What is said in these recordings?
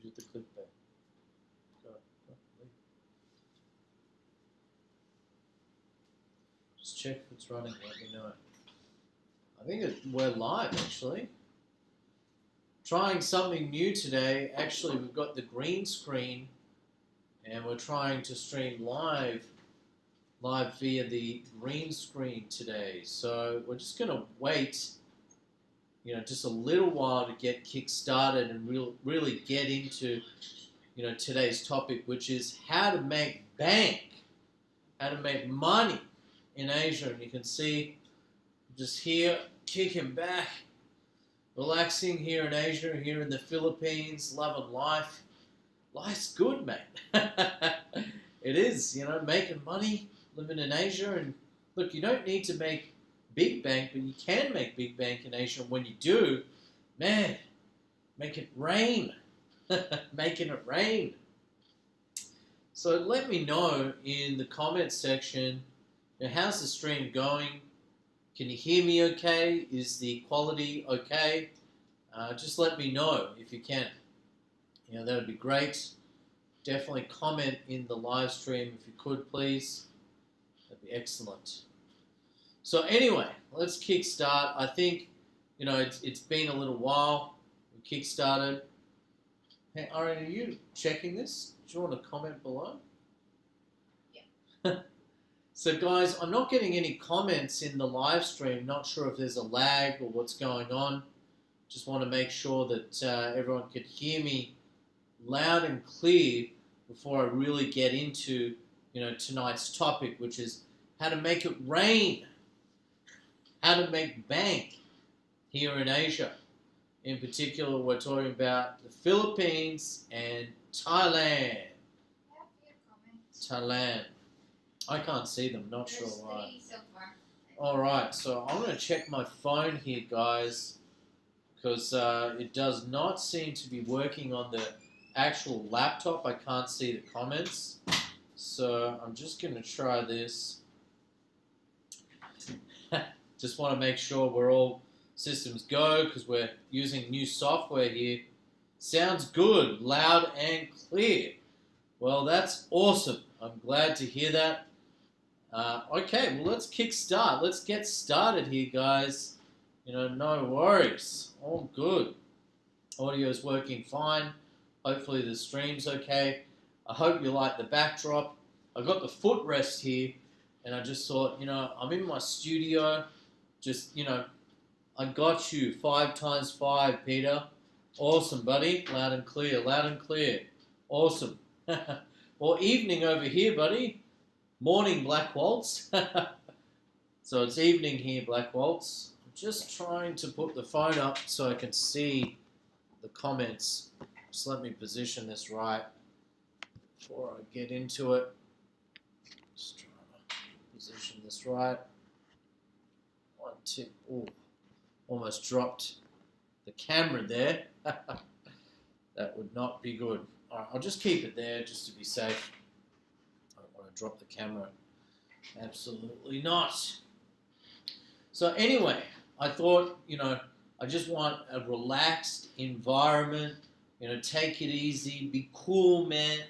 with the clickbait. Just check if it's running, let me know. I think we're live actually. Trying something new today. Actually, we've got the green screen and we're trying to stream live via the green screen today. So we're just going to wait, just a little while to get kick-started and really get into, today's topic, which is how to make bank, how to make money in Asia. And you can see just here, kicking back, relaxing here in Asia, here in the Philippines, loving life. Life's good, mate. It is, making money, living in Asia. And look, you don't need to make big bank, but you can make big bank in Asia. And when you do, man, make it rain. Making it rain. So let me know in the comments section, how's the stream going? Can you hear me okay? Is the quality okay? Just let me know if you can. That would be great. Definitely comment in the live stream if you could, please. That'd be excellent. So anyway, let's kickstart. I think, it's been a little while. We kickstarted. Hey, Arianne, are you checking this? Do you want to comment below? Yeah. So guys, I'm not getting any comments in the live stream. Not sure if there's a lag or what's going on. Just want to make sure that everyone could hear me loud and clear before I really get into, tonight's topic, which is how to make it rain, how to make bank here in Asia. In particular, we're talking about the Philippines and Thailand. Thailand. I can't see them, not sure why. So far. Alright, so I'm going to check my phone here, guys, because it does not seem to be working on the actual laptop. I can't see the comments. So I'm just going to try this. Just want to make sure we're all systems go, because we're using new software here. Sounds good, loud and clear. Well, that's awesome. I'm glad to hear that. Okay, well, let's kickstart. Let's get started here, guys. No worries. All good. Audio's working fine. Hopefully the stream's okay. I hope you like the backdrop. I got the footrest here, and I just thought, I'm in my studio. Just, I got you 5 times 5, Peter. Awesome, buddy. Loud and clear, loud and clear. Awesome. Or evening over here, buddy. Morning, Black Waltz. So it's evening here, Black Waltz. I'm just trying to put the phone up so I can see the comments. Just let me position this right before I get into it. Just trying to position this right. 1, 2. Oh, almost dropped the camera there. That would not be good. All right, I'll just keep it there just to be safe. I don't want to drop the camera. Absolutely not. So anyway, I thought, I just want a relaxed environment. Take it easy, be cool, man.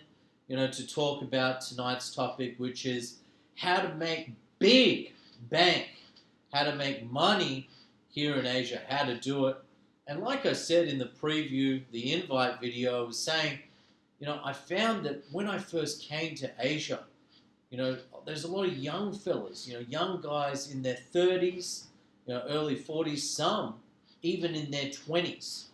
To talk about tonight's topic, which is how to make big bank, how to make money here in Asia, how to do it. And like I said in the preview, the invite video, I was saying, I found that when I first came to Asia, there's a lot of young fellas, young guys in their 30s, early 40s, some even in their 20s.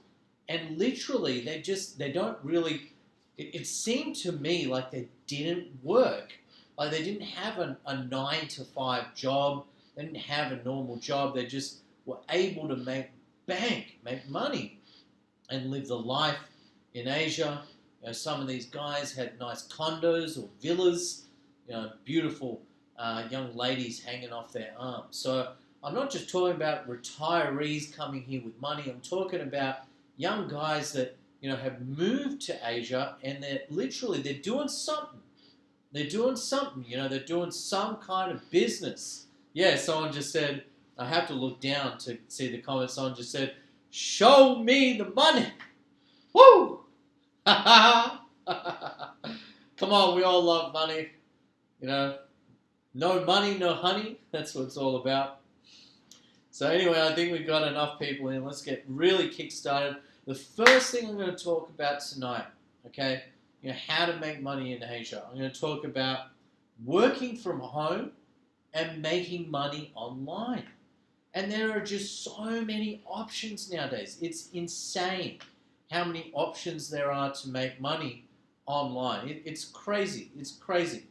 And literally, they don't really, it seemed to me like they didn't work. Like they didn't have a 9-to-5 job. They didn't have a normal job. They just were able to make bank, make money, and live the life in Asia. Some of these guys had nice condos or villas, beautiful young ladies hanging off their arms. So I'm not just talking about retirees coming here with money. I'm talking about young guys that have moved to Asia, and they're doing something. They're doing something. They're doing some kind of business. Yeah, someone just said, I have to look down to see the comments. Someone just said, show me the money. Woo! Come on, we all love money. You know, no money, no honey. That's what it's all about. So anyway, I think we've got enough people in. Let's get really kick-started. The first thing I'm going to talk about tonight, okay, how to make money in Asia. I'm going to talk about working from home and making money online. And there are just so many options nowadays. It's insane how many options there are to make money online. It's crazy. It's crazy.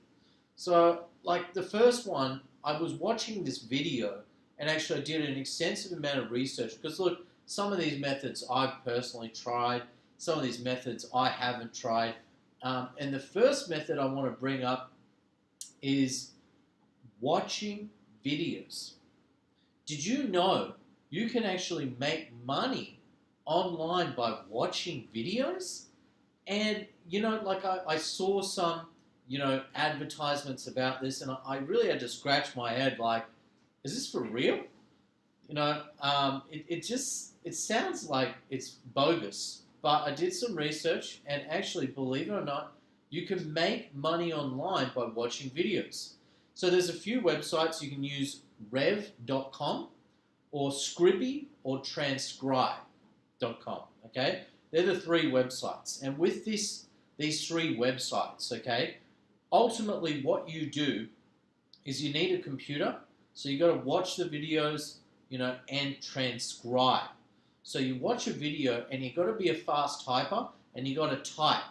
So, like the first one, I was watching this video and actually I did an extensive amount of research because look, some of these methods I've personally tried, some of these methods I haven't tried. And the first method I want to bring up is watching videos. Did you know you can actually make money online by watching videos? And, like I saw some, advertisements about this and I really had to scratch my head like, is this for real? It sounds like it's bogus. But I did some research and actually, believe it or not, you can make money online by watching videos. So there's a few websites you can use, rev.com or Scribby or Transcribe.com, okay? They're the three websites. And with these three websites, okay, ultimately what you do is you need a computer, so you got to watch the videos, and transcribe. So you watch a video and you got to be a fast typer and you got to type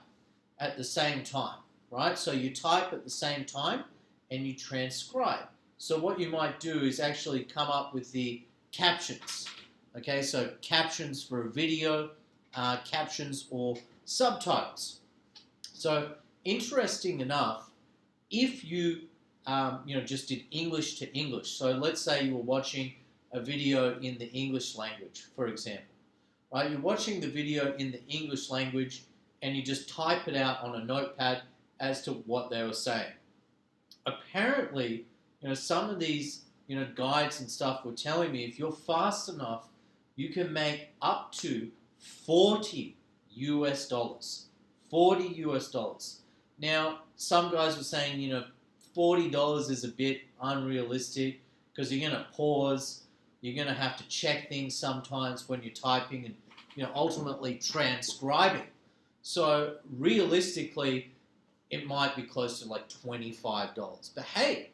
at the same time, right? So you type at the same time and you transcribe. So what you might do is actually come up with the captions, okay? So captions for a video, captions or subtitles. So interesting enough, if you just did English to English. So let's say you were watching a video in the English language, for example. Right? You're watching the video in the English language and you just type it out on a notepad as to what they were saying. Apparently, some of these, guides and stuff were telling me if you're fast enough, you can make up to $40 US. $40 US. Now, some guys were saying, $40 is a bit unrealistic because you're going to pause, you're going to have to check things sometimes when you're typing and, ultimately transcribing. So realistically, it might be close to like $25. But hey,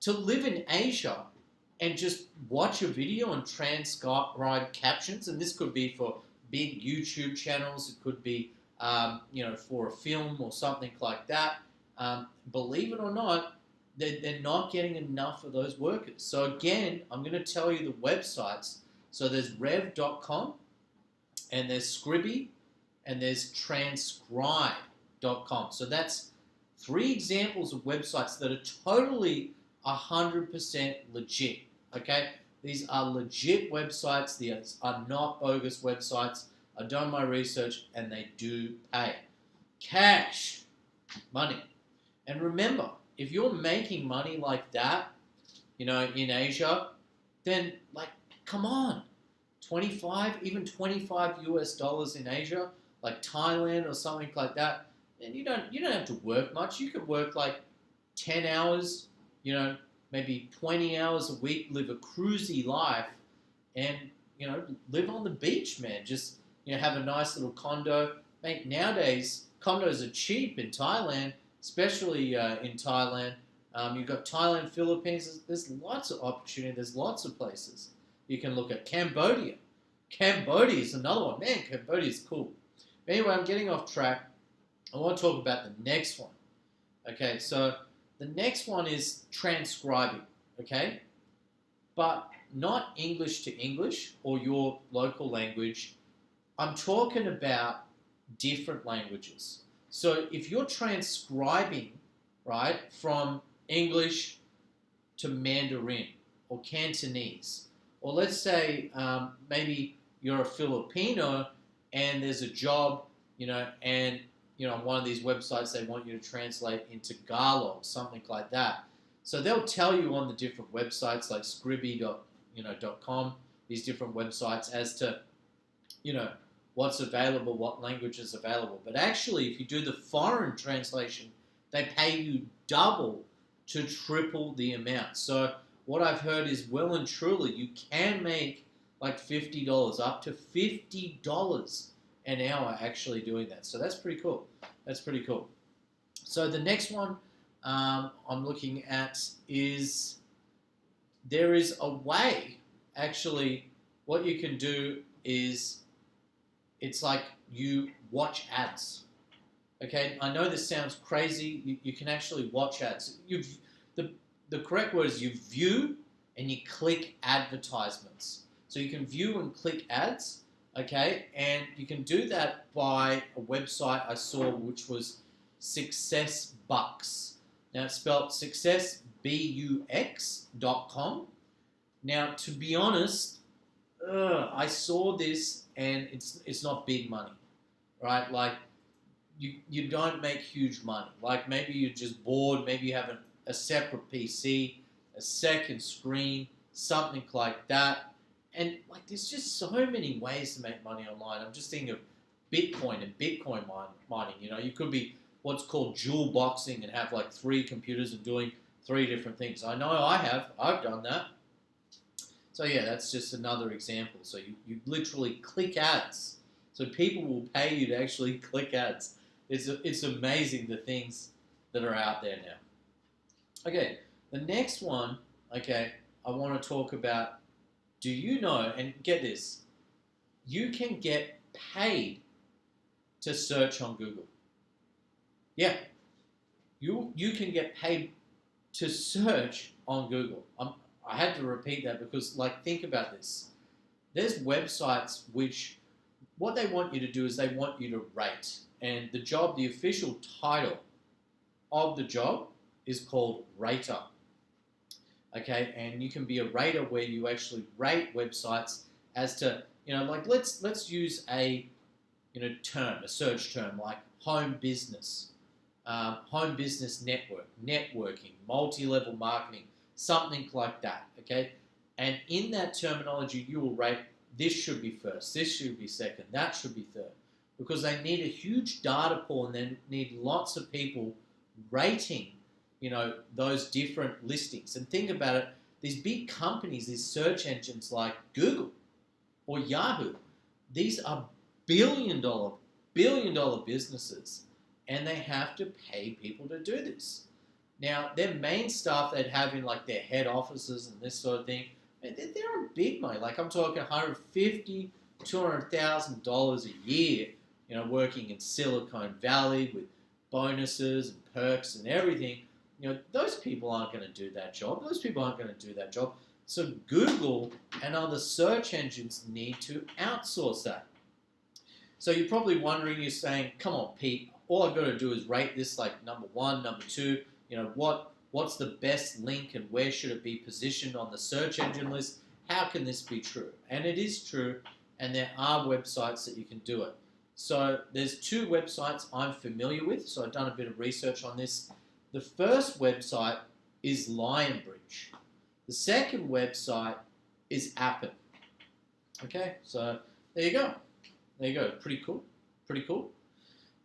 to live in Asia and just watch a video and transcribe captions, and this could be for big YouTube channels, it could be, for a film or something like that. Believe it or not, they're not getting enough of those workers. So again, I'm going to tell you the websites. So there's rev.com, and there's Scribby, and there's transcribe.com. So that's three examples of websites that are totally 100% legit. Okay? These are legit websites. These are not bogus websites. I've done my research, and they do pay. Cash. Money. And remember, if you're making money like that, in Asia, then, come on. 25, even $25 US in Asia, like Thailand or something like that, and you don't have to work much. You could work like 10 hours, maybe 20 hours a week, live a cruisy life, and live on the beach, man. Just have a nice little condo. Mate, nowadays condos are cheap in Thailand, especially in Thailand. You've got Thailand, Philippines. There's lots of opportunity. There's lots of places. You can look at Cambodia. Cambodia is another one. Man, Cambodia is cool. But anyway, I'm getting off track. I want to talk about the next one. Okay, so the next one is transcribing. Okay? But not English to English or your local language. I'm talking about different languages. So if you're transcribing, right, from English to Mandarin or Cantonese, or let's say maybe you're a Filipino and there's a job, and on one of these websites they want you to translate into Tagalog, something like that. So they'll tell you on the different websites like Scribby.com, these different websites as to, what's available, what language is available. But actually, if you do the foreign translation, they pay you double to triple the amount. So what I've heard is well and truly, you can make like $50, up to $50 an hour actually doing that. So that's pretty cool. That's pretty cool. So the next one I'm looking at is there is a way, actually, what you can do is it's like you watch ads. Okay, I know this sounds crazy. You can actually watch ads. The correct word is you view and you click advertisements. So you can view and click ads, okay? And you can do that by a website I saw which was Success Bucks. Now it's spelled successbux.com. Now, to be honest, I saw this and it's not big money, right? Like you don't make huge money. Like maybe you're just bored, maybe you have a separate PC, a second screen, something like that. And like there's just so many ways to make money online. I'm just thinking of Bitcoin and Bitcoin mining. You know, you could be what's called dual boxing and have like 3 computers and doing 3 different things. I know I've done that. So yeah, that's just another example. So you literally click ads. So people will pay you to actually click ads. It's amazing the things that are out there now. Okay, the next one, okay, I want to talk about, do you know, and get this, you can get paid to search on Google. Yeah, you can get paid to search on Google. I had to repeat that because, like, think about this. There's websites which, what they want you to do is they want you to rate. And the job, the official title of the job is called rater. Okay, and you can be a rater where you actually rate websites as to, you know, like let's use a, you know, term, a search term like home business network, networking, multi-level marketing, something like that, okay? And in that terminology, you will rate, this should be first, this should be second, that should be third, because they need a huge data pool and they need lots of people rating, you know, those different listings. And think about it, these big companies, these search engines like Google or Yahoo, these are billion dollar businesses, and they have to pay people to do this. Now, their main staff they'd have in like their head offices and this sort of thing, they're on big money. Like I'm talking $150,000, $200,000 a year, you know, working in Silicon Valley with bonuses and perks and everything. You know, those people aren't going to do that job. Those people aren't going to do that job. So Google and other search engines need to outsource that. So you're probably wondering, you're saying, come on, Pete, all I've got to do is rate this like number 1, number 2, you know, what's the best link and where should it be positioned on the search engine list? How can this be true? And it is true, and there are websites that you can do it. So there's 2 websites I'm familiar with, so I've done a bit of research on this. The first website is Lionbridge. The second website is Appen. Okay, so there you go. There you go. Pretty cool. Pretty cool.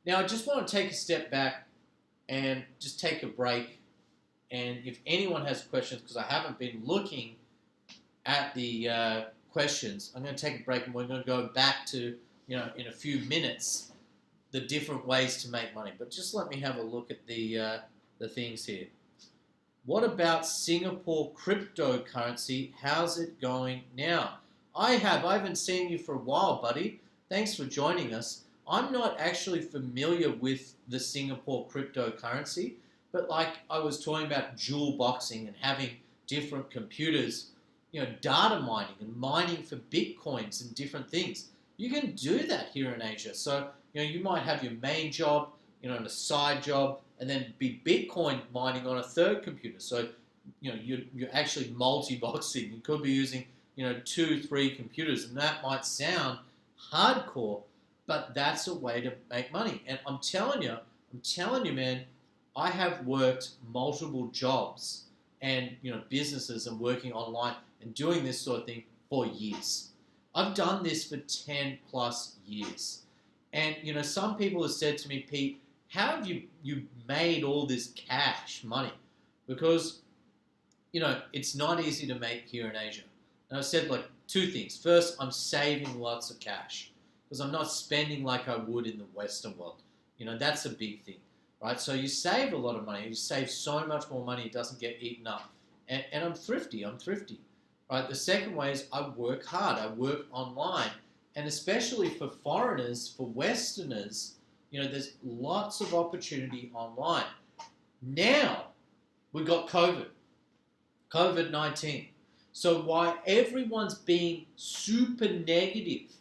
Now, I just want to take a step back and just take a break. And if anyone has questions, because I haven't been looking at the questions, I'm going to take a break and we're going to go back to, you know, in a few minutes, the different ways to make money. But just let me have a look at the things here. What about Singapore cryptocurrency? How's it going now? I haven't seen you for a while, buddy. Thanks for joining us. I'm not actually familiar with the Singapore cryptocurrency, but like I was talking about dual boxing and having different computers, you know, data mining and mining for Bitcoins and different things. You can do that here in Asia. So, you know, you might have your main job, you know, and a side job, and then be Bitcoin mining on a third computer. So, you know, you're actually multi-boxing. You could be using, you know, 2, 3 computers, and that might sound hardcore, but that's a way to make money. And I'm telling you, man, I have worked multiple jobs and, you know, businesses and working online and doing this sort of thing for years. I've done this for 10 plus years. And, some people have said to me, Pete, how have you made all this cash money? Because, it's not easy to make here in Asia. And I've said like two things. First, I'm saving lots of cash because I'm not spending like I would in the Western world. That's a big thing, right? So you save a lot of money. You save so much more money, it doesn't get eaten up. And I'm thrifty, right? The second way is I work hard. I work online. And especially for foreigners, for Westerners, there's lots of opportunity online. Now, we've got COVID-19. So why everyone's being super negative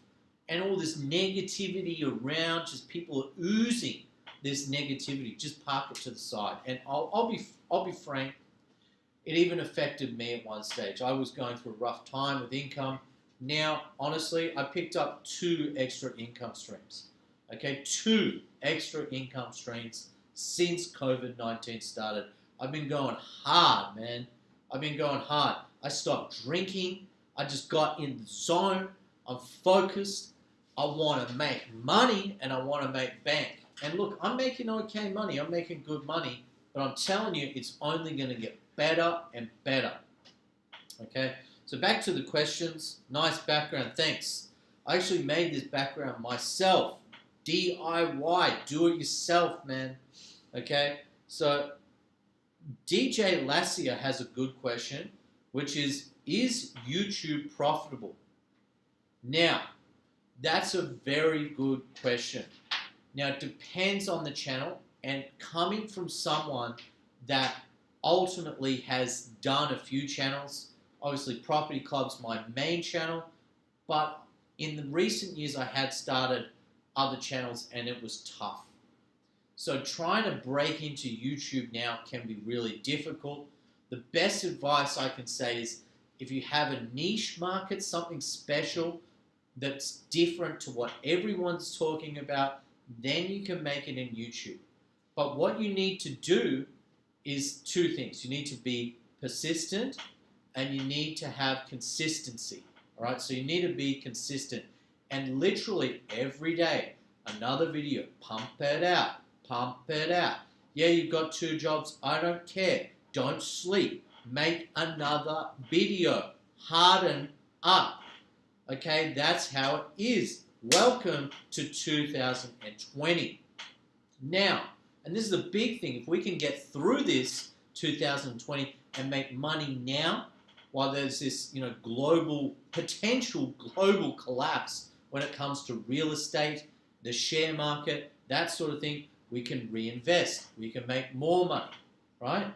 and all this negativity around, just people are oozing this negativity, just park it to the side. And I'll be frank, it even affected me at one stage. I was going through a rough time with income. Now, honestly, I picked up 2 extra income streams. Okay, 2 extra income streams since COVID-19 started. I've been going hard, man. I've been going hard. I stopped drinking. I just got in the zone. I'm focused. I want to make money and I want to make bank. And look, I'm making okay money. I'm making good money. But I'm telling you, it's only going to get better and better. Okay? So back to the questions. Nice background. Thanks. I actually made this background myself. DIY. Do it yourself, man. Okay? So DJ Lassia has a good question, which is YouTube profitable? Now, that's a very good question. Now, it depends on the channel, and coming from someone that ultimately has done a few channels, obviously Property Club's my main channel, but in the recent years I had started other channels and it was tough. So trying to break into YouTube now can be really difficult. The best advice I can say is if you have a niche market, something special that's different to what everyone's talking about, then you can make it in YouTube. But what you need to do is 2 things. You need to be persistent and you need to have consistency. All right, so you need to be consistent and literally every day, another video, pump it out. Yeah, you've got 2 jobs. I don't care. Don't sleep. Make another video. Harden up. Okay, that's how it is. Welcome to 2020. Now, and this is a big thing, if we can get through this 2020 and make money now, while there's this potential global collapse when it comes to real estate, the share market, that sort of thing, we can reinvest. We can make more money, right?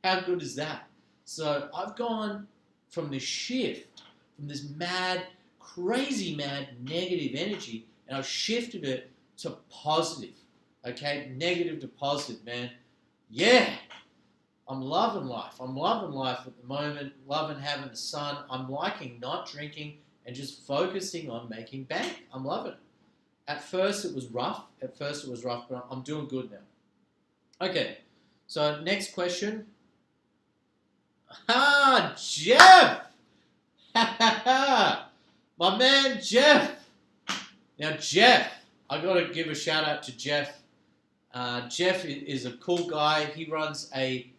How good is that? So I've gone from this shift, from this crazy mad negative energy, and I've shifted it to positive. Okay, negative to positive, man. Yeah, I'm loving life. I'm loving life at the moment, loving having the sun. I'm liking not drinking and just focusing on making bank. I'm loving it. At first it was rough, but I'm doing good now. Okay, so next question. Jeff! My man Jeff! Now Jeff, I got to give a shout out to Jeff. Jeff is a cool guy. He runs a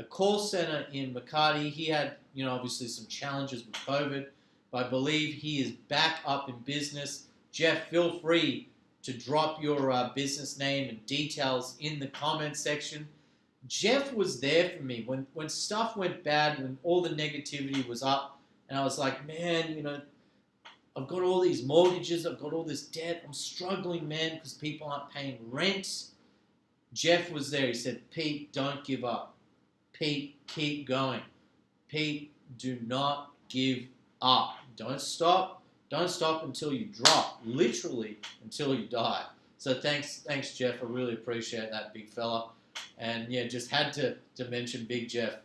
call center in Makati. He had, obviously some challenges with COVID, but I believe he is back up in business. Jeff, feel free to drop your business name and details in the comment section. Jeff was there for me when stuff went bad, when all the negativity was up, and I was like, man, I've got all these mortgages, I've got all this debt, I'm struggling, man, because people aren't paying rent. Jeff was there. He said, Pete, don't give up. Pete, keep going. Pete, do not give up. Don't stop. Don't stop until you drop. Literally until you die. So thanks, Jeff. I really appreciate that, big fella. And yeah, just had to mention Big Jeff.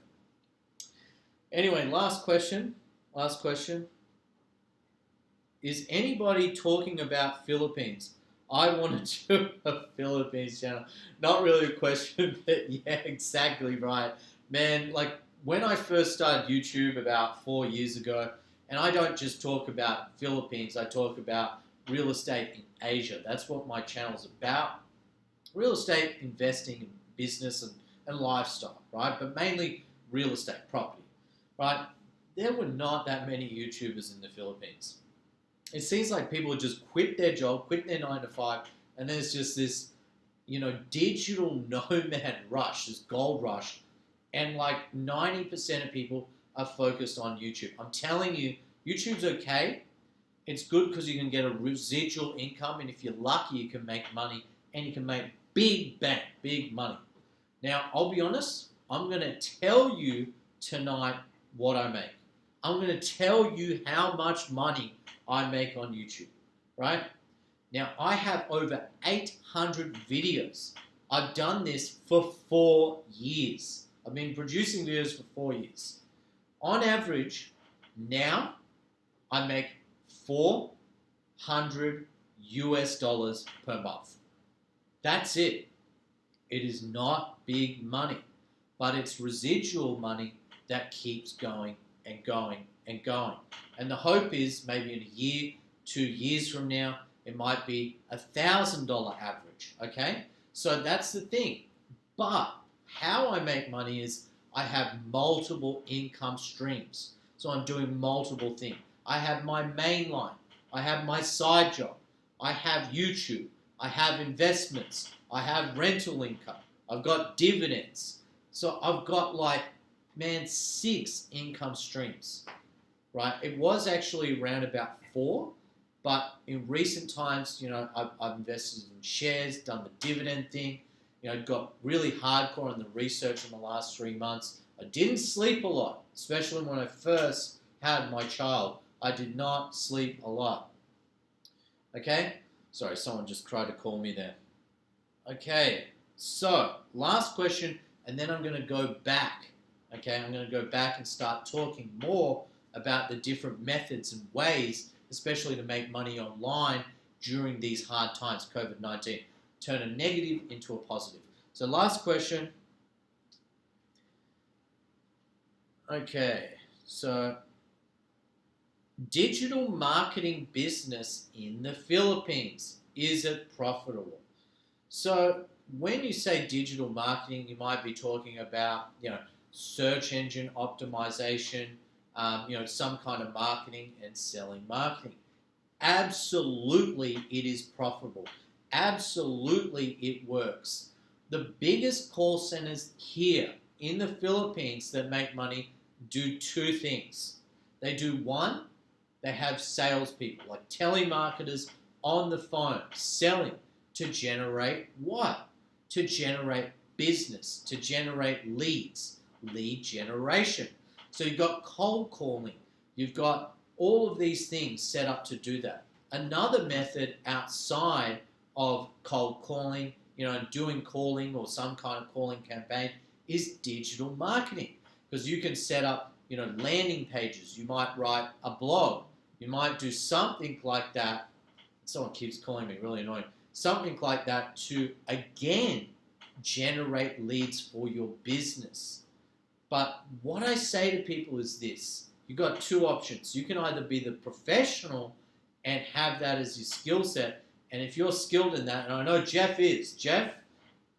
Anyway, last question. Is anybody talking about Philippines? I want to do a Philippines channel. Not really a question, but yeah, exactly right. Man, like when I first started YouTube about 4 years ago, And I don't just talk about Philippines, I talk about real estate in Asia. That's what my channel is about. Real estate, investing, in business and lifestyle, right? But mainly real estate, property, right? There were not that many YouTubers in the Philippines. It seems like people just quit their job, quit their 9 to 5, and there's just this, digital nomad rush, this gold rush, and like 90% of people are focused on YouTube. I'm telling you, YouTube's okay. It's good because you can get a residual income, and if you're lucky, you can make money, and you can make big bang, big money. Now, I'll be honest, I'm going to tell you tonight what I make. I'm going to tell you how much money I make on YouTube, right? Now, I have over 800 videos. I've done this for 4 years. I've been producing videos for 4 years. On average, now I make $400 per month. That's it. It is not big money, but it's residual money that keeps going and going and going. And the hope is maybe in a year, 2 years from now, it might be $1,000 average, okay? So that's the thing. But how I make money is I have multiple income streams. So I'm doing multiple things. I have my main line. I have my side job. I have YouTube. I have investments. I have rental income. I've got dividends. So I've got 6 income streams, right? It was actually around about 4, but in recent times, I've invested in shares, done the dividend thing, got really hardcore on the research in the last 3 months. I didn't sleep a lot, especially when I first had my child. I did not sleep a lot. Okay? Sorry, someone just tried to call me there. Okay, so last question, and then I'm going to go back. Okay, I'm going to go back and start talking more about the different methods and ways, especially to make money online during these hard times, COVID-19. Turn a negative into a positive. So last question. Okay, so digital marketing business in the Philippines, is it profitable? So when you say digital marketing, you might be talking about, search engine optimization, some kind of marketing and selling marketing. Absolutely, it is profitable. Absolutely, it works. The biggest call centers here in the Philippines that make money do 2 things. They do 1, they have salespeople, like telemarketers on the phone, selling to generate what? To generate business, to generate leads, lead generation. So you've got cold calling, you've got all of these things set up to do that. Another method outside of cold calling, doing calling or some kind of calling campaign is digital marketing, because you can set up, landing pages. You might write a blog. You might do something like that. Someone keeps calling me, really annoying. Something like that to, again, generate leads for your business. But what I say to people is this. You've got 2 options. You can either be the professional and have that as your skill set. And if you're skilled in that, and I know Jeff is. Jeff,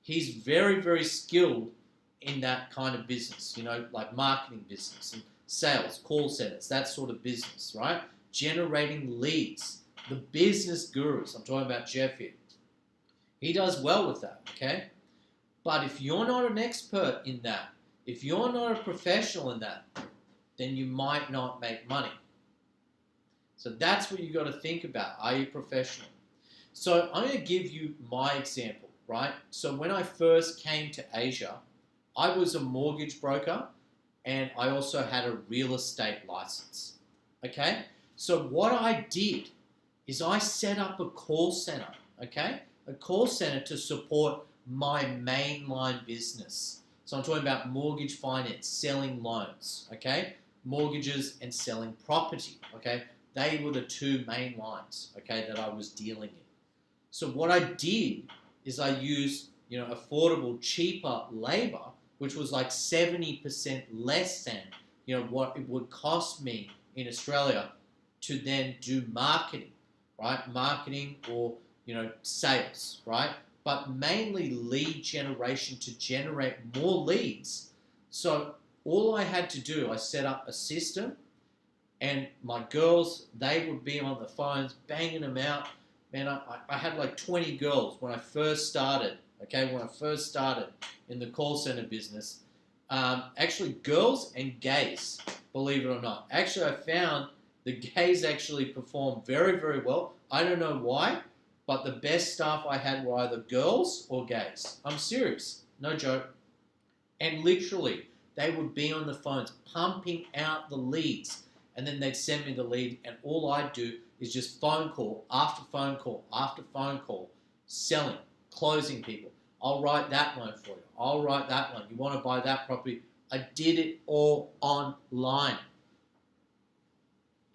he's very, very skilled in that kind of business, like marketing business and sales, call centers, that sort of business, right? Generating leads. The business gurus. I'm talking about Jeff here. He does well with that, okay? But if you're not an expert in that, if you're not a professional in that, then you might not make money. So that's what you got to think about. Are you professional? So I'm going to give you my example, right? So when I first came to Asia, I was a mortgage broker and I also had a real estate license, okay? So what I did is I set up a call center, okay? A call center to support my mainline business. So I'm talking about mortgage finance, selling loans, okay? Mortgages and selling property, okay? They were the 2 main lines, okay, that I was dealing in. So what I did is I used, affordable, cheaper labor, which was like 70% less than, what it would cost me in Australia to then do marketing, right? Marketing or, sales, right? But mainly lead generation to generate more leads. So all I had to do, I set up a system, and my girls, they would be on the phones banging them out. Man, I had like 20 girls when I first started, okay, when I first started in the call center business. Actually, girls and gays, believe it or not. Actually, I found the gays actually performed very, very well. I don't know why, but the best staff I had were either girls or gays. I'm serious, no joke. And literally, they would be on the phones pumping out the leads, and then they'd send me the lead, and all I'd do is just phone call after phone call after phone call, selling, closing people. I'll write that one for you. I'll write that one. You want to buy that property? I did it all online.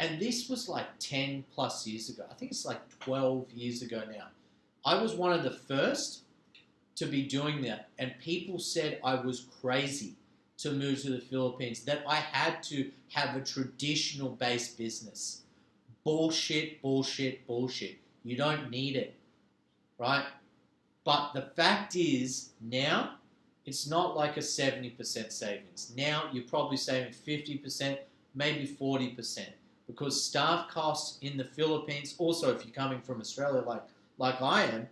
And this was like 10 plus years ago. I think it's like 12 years ago now. I was one of the first to be doing that, and people said I was crazy to move to the Philippines, that I had to have a traditional based business. Bullshit, bullshit, bullshit. You don't need it, right? But the fact is, now, it's not like a 70% savings. Now, you're probably saving 50%, maybe 40%. Because staff costs in the Philippines, also if you're coming from Australia like I am,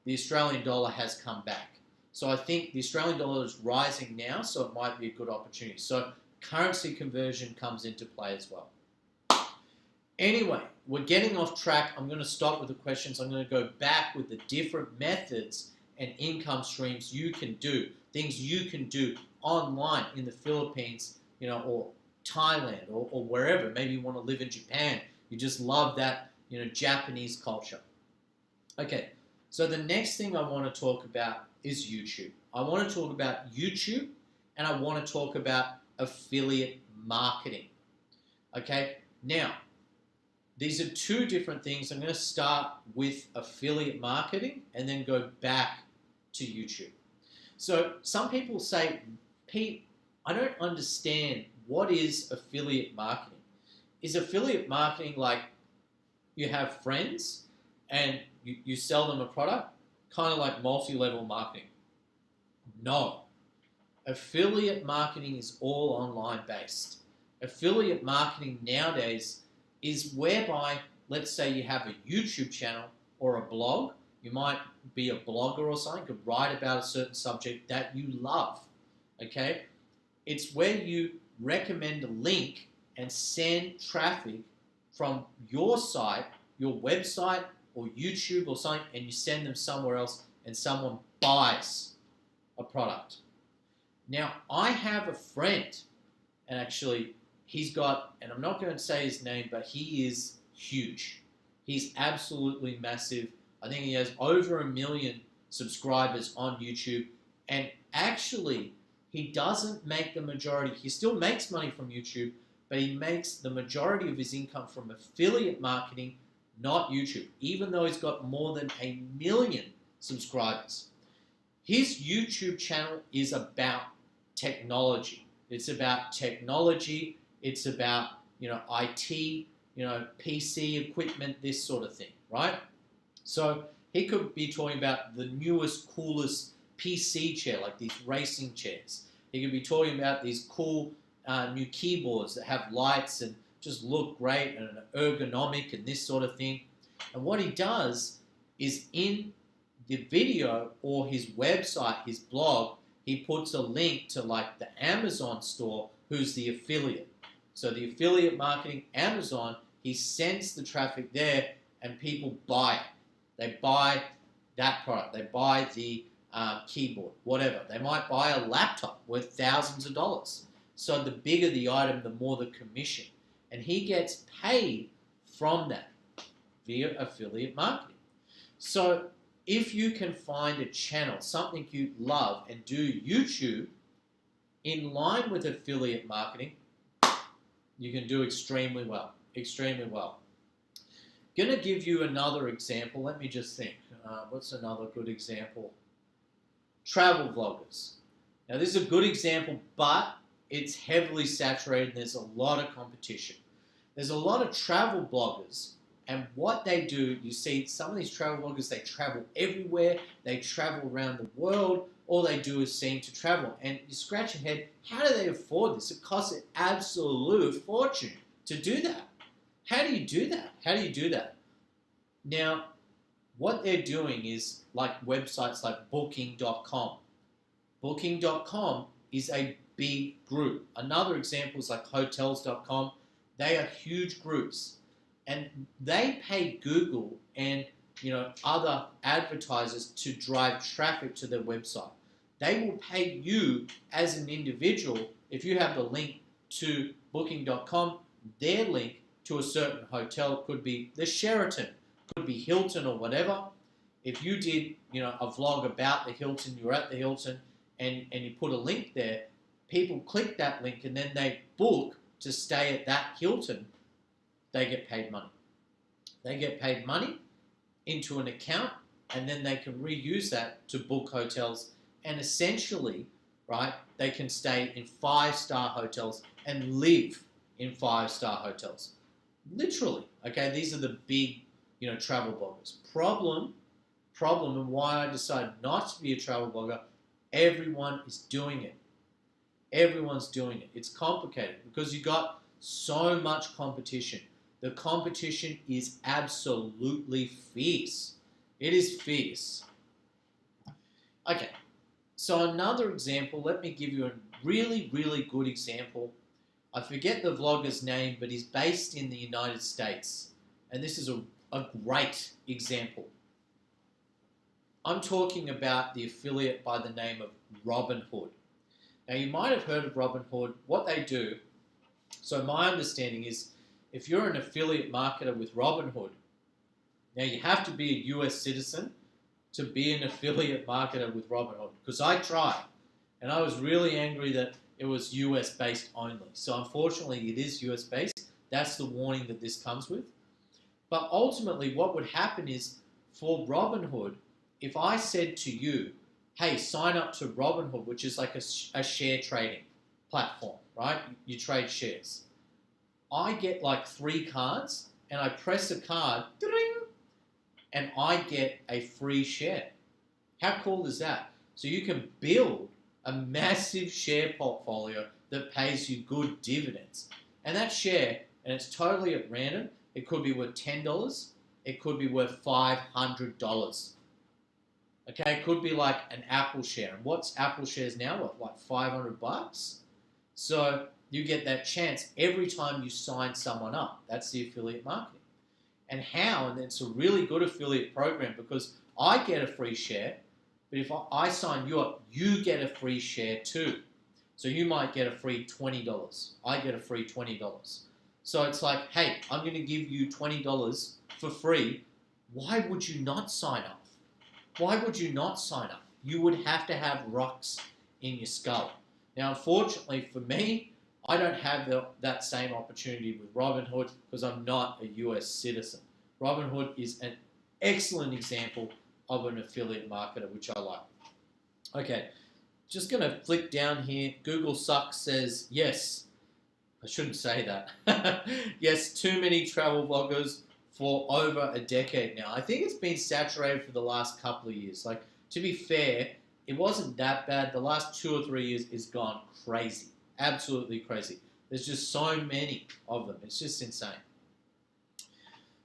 the Australian dollar has come back. So I think the Australian dollar is rising now, so it might be a good opportunity. So currency conversion comes into play as well. Anyway, we're getting off track. I'm going to stop with the questions. I'm going to go back with the different methods and income streams you can do, things you can do online in the Philippines, or Thailand or wherever. Maybe you want to live in Japan. You just love that, Japanese culture. Okay, so the next thing I want to talk about is YouTube. I want to talk about YouTube, and I want to talk about affiliate marketing. Okay, now, these are two different things. I'm going to start with affiliate marketing and then go back to YouTube. So some people say, Pete, I don't understand, what is affiliate marketing? Is affiliate marketing like you have friends and you sell them a product, kind of like multi-level marketing? No. Affiliate marketing is all online based. Affiliate marketing nowadays is whereby, let's say you have a YouTube channel or a blog. You might be a blogger or something, could write about a certain subject that you love, okay? It's where you recommend a link and send traffic from your site, your website, or YouTube or something, and you send them somewhere else and someone buys a product. Now, I have a friend, and actually he's got, and I'm not going to say his name, but he is huge. He's absolutely massive. I think he has over 1 million subscribers on YouTube, and actually he doesn't make the majority. He still makes money from YouTube, but he makes the majority of his income from affiliate marketing, not YouTube, even though he's got more than 1 million subscribers. His YouTube channel is about technology. It's about technology. It's about, IT, PC equipment, this sort of thing, right? So he could be talking about the newest, coolest PC chair, like these racing chairs. He could be talking about these cool new keyboards that have lights and just look great and ergonomic and this sort of thing. And what he does is in the video or his website, his blog, he puts a link to like the Amazon store, who's the affiliate. So the affiliate marketing, Amazon, he sends the traffic there and people buy it. They buy that product. They buy the keyboard, whatever. They might buy a laptop worth thousands of dollars. So the bigger the item, the more the commission. And he gets paid from that via affiliate marketing. So if you can find a channel, something you love, and do YouTube in line with affiliate marketing, you can do extremely well. Extremely well. Going to give you another example. Let me just think. What's another good example? Travel vloggers. Now, this is a good example, but it's heavily saturated and there's a lot of competition. There's a lot of travel bloggers, and what they do, you see some of these travel bloggers, they travel everywhere, they travel around the world, all they do is seem to travel. And you scratch your head, how do they afford this? It costs an absolute fortune to do that. How do you do that? How do you do that? Now, what they're doing is like websites like Booking.com. Booking.com is a big group. Another example is like Hotels.com. They are huge groups, and they pay Google and other advertisers to drive traffic to their website. They will pay you as an individual if you have the link to Booking.com, their link to a certain hotel. It could be the Sheraton, could be Hilton or whatever. If you did a vlog about the Hilton, you're at the Hilton, and you put a link there, people click that link and then they book to stay at that Hilton, they get paid money. They get paid money into an account, and then they can reuse that to book hotels, and essentially, right, they can stay in 5-star hotels and live in 5-star hotels. Literally, okay, these are the big, travel bloggers. Problem, and why I decided not to be a travel blogger, everyone is doing it. Everyone's doing it. It's complicated because you got so much competition. The competition is absolutely fierce. It is fierce. Okay, so another example, let me give you a really, really good example. I forget the vlogger's name, but he's based in the United States. And this is a great example. I'm talking about the affiliate by the name of Robinhood. Now, you might have heard of Robinhood. What they do, so my understanding is, if you're an affiliate marketer with Robinhood, now you have to be a US citizen to be an affiliate marketer with Robinhood. Because I tried, and I was really angry that it was US based only. So unfortunately, it is US based. That's the warning that this comes with. But ultimately, what would happen is, for Robinhood, if I said to you, hey, sign up to Robinhood, which is like a share trading platform, right? You trade shares. I get like 3 cards, and I press a card, and I get a free share. How cool is that? So you can build a massive share portfolio that pays you good dividends. And that share, and it's totally at random, it could be worth $10, it could be worth $500. Okay, it could be like an Apple share. And what's Apple shares now? What, like $500? So you get that chance every time you sign someone up. That's the affiliate marketing. And how? And it's a really good affiliate program because I get a free share, but if I sign you up, you get a free share too. So you might get a free $20. I get a free $20. So it's like, hey, I'm going to give you $20 for free. Why would you not sign up? Why would you not sign up? You would have to have rocks in your skull. Now, unfortunately for me, I don't have that same opportunity with Robinhood because I'm not a US citizen. Robinhood is an excellent example of an affiliate marketer, which I like. Okay, just going to flick down here. Google Sucks says, yes, I shouldn't say that. Yes, too many travel bloggers for over a decade now. I think it's been saturated for the last couple of years. Like, to be fair, it wasn't that bad. The last 2 or 3 years is gone crazy. Absolutely crazy. There's just so many of them. It's just insane.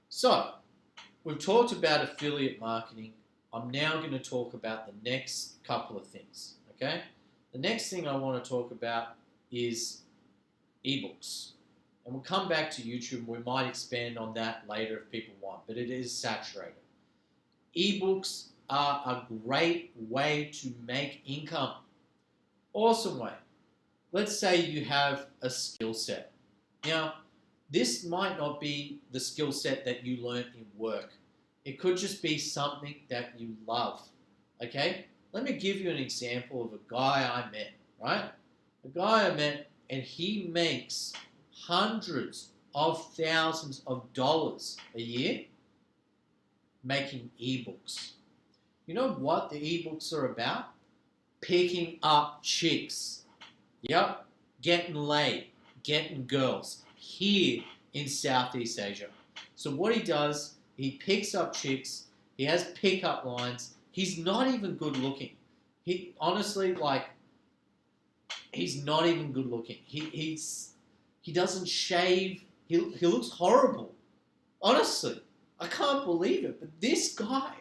So, we've talked about affiliate marketing. I'm now going to talk about the next couple of things. Okay? The next thing I want to talk about is ebooks. And we'll come back to YouTube. We might expand on that later if people want, but it is saturated. Ebooks are a great way to make income. Awesome way. Let's say you have a skill set. Now, this might not be the skill set that you learned in work. It could just be something that you love. Okay? Let me give you an example of a guy I met, right? A guy I met, and he makes hundreds of thousands of dollars a year making ebooks. You know what the ebooks are about? Picking up chicks. Yep, getting laid, getting girls. Here in Southeast Asia. So what he does, he picks up chicks, he has pickup lines, he's not even good looking. He honestly, like, he's not even good looking. He doesn't shave, he looks horrible. Honestly, I can't believe it, but this guy,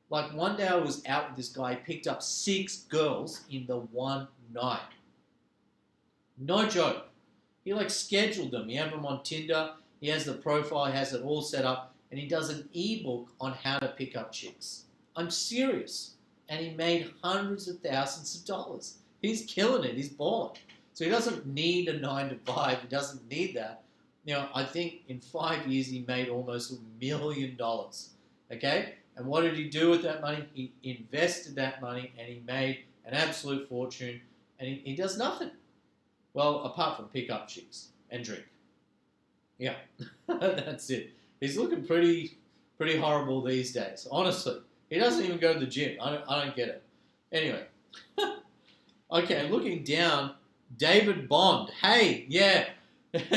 like one day I was out with this guy, he picked up 6 girls in the one night. No joke. He like scheduled them. He had them on Tinder. He has the profile. He has it all set up. And he does an ebook on how to pick up chicks. I'm serious. And he made hundreds of thousands of dollars. He's killing it. He's balling. So he doesn't need a 9 to 5. He doesn't need that. You know, I think in 5 years he made almost $1 million. Okay? And what did he do with that money? He invested that money and he made an absolute fortune. And he does nothing. Well, apart from pick up chicks and drink. Yeah, that's it. He's looking pretty horrible these days. Honestly, he doesn't even go to the gym. I don't get it. Anyway, okay, looking down, David Bond. Hey, yeah,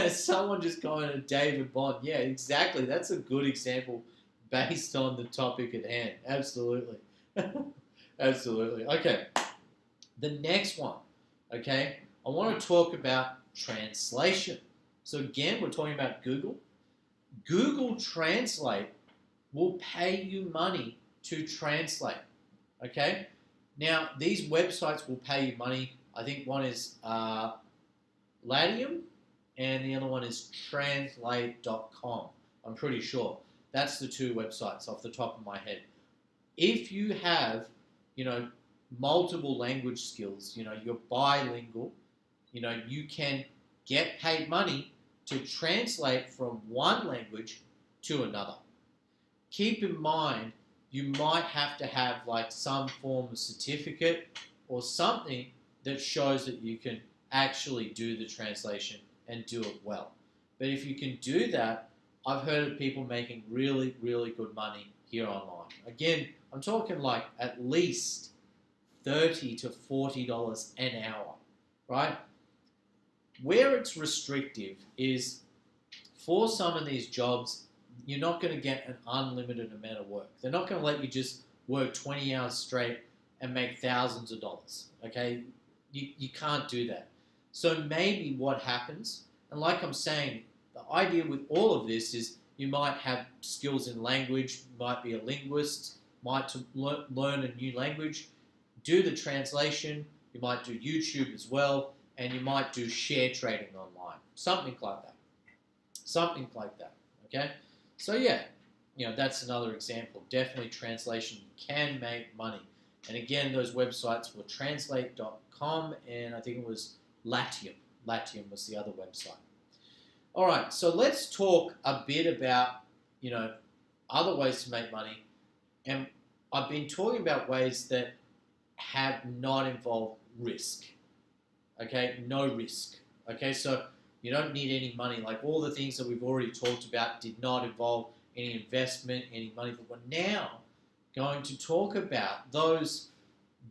someone just commented David Bond. Yeah, exactly. That's a good example based on the topic at hand. Absolutely, absolutely. Okay, the next one. Okay. I want to talk about translation. So again, we're talking about Google. Google Translate will pay you money to translate. Okay? Now, these websites will pay you money. I think one is Latium and the other one is translate.com. I'm pretty sure. That's the 2 websites off the top of my head. If you have, multiple language skills, you're bilingual, you can get paid money to translate from one language to another. Keep in mind, you might have to have like some form of certificate or something that shows that you can actually do the translation and do it well. But if you can do that, I've heard of people making really, really good money here online. Again, I'm talking like at least $30 to $40 an hour, right? Where it's restrictive is for some of these jobs, you're not going to get an unlimited amount of work. They're not going to let you just work 20 hours straight and make thousands of dollars, okay? You can't do that. So maybe what happens, and like I'm saying, the idea with all of this is you might have skills in language, might be a linguist, might learn a new language, do the translation, you might do YouTube as well, and you might do share trading online. Something like that. Something like that, okay? So yeah, that's another example. Definitely translation can make money. And again, those websites were translate.com and I think it was Latium. Latium was the other website. All right, so let's talk a bit about, other ways to make money. And I've been talking about ways that have not involved risk. Okay, no risk. Okay, so you don't need any money. Like all the things that we've already talked about did not involve any investment, any money. But we're now going to talk about those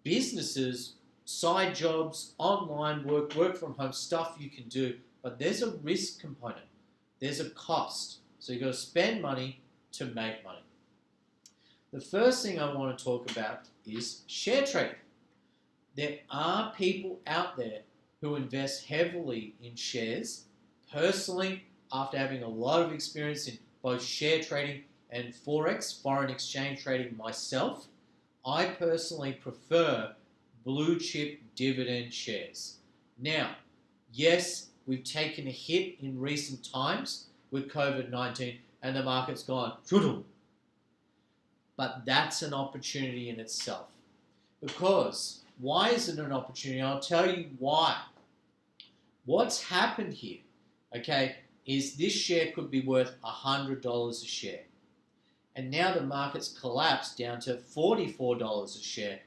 businesses, side jobs, online work from home, stuff you can do. But there's a risk component. There's a cost. So you've got to spend money to make money. The first thing I want to talk about is share trading. There are people out there who invest heavily in shares. Personally, after having a lot of experience in both share trading and Forex, foreign exchange trading myself, I personally prefer blue chip dividend shares. Now, yes, we've taken a hit in recent times with COVID-19 and the market's gone, but that's an opportunity in itself. Because why is it an opportunity? I'll tell you why. What's happened here, okay, is this share could be worth $100 a share. And now the market's collapsed down to $44 a share.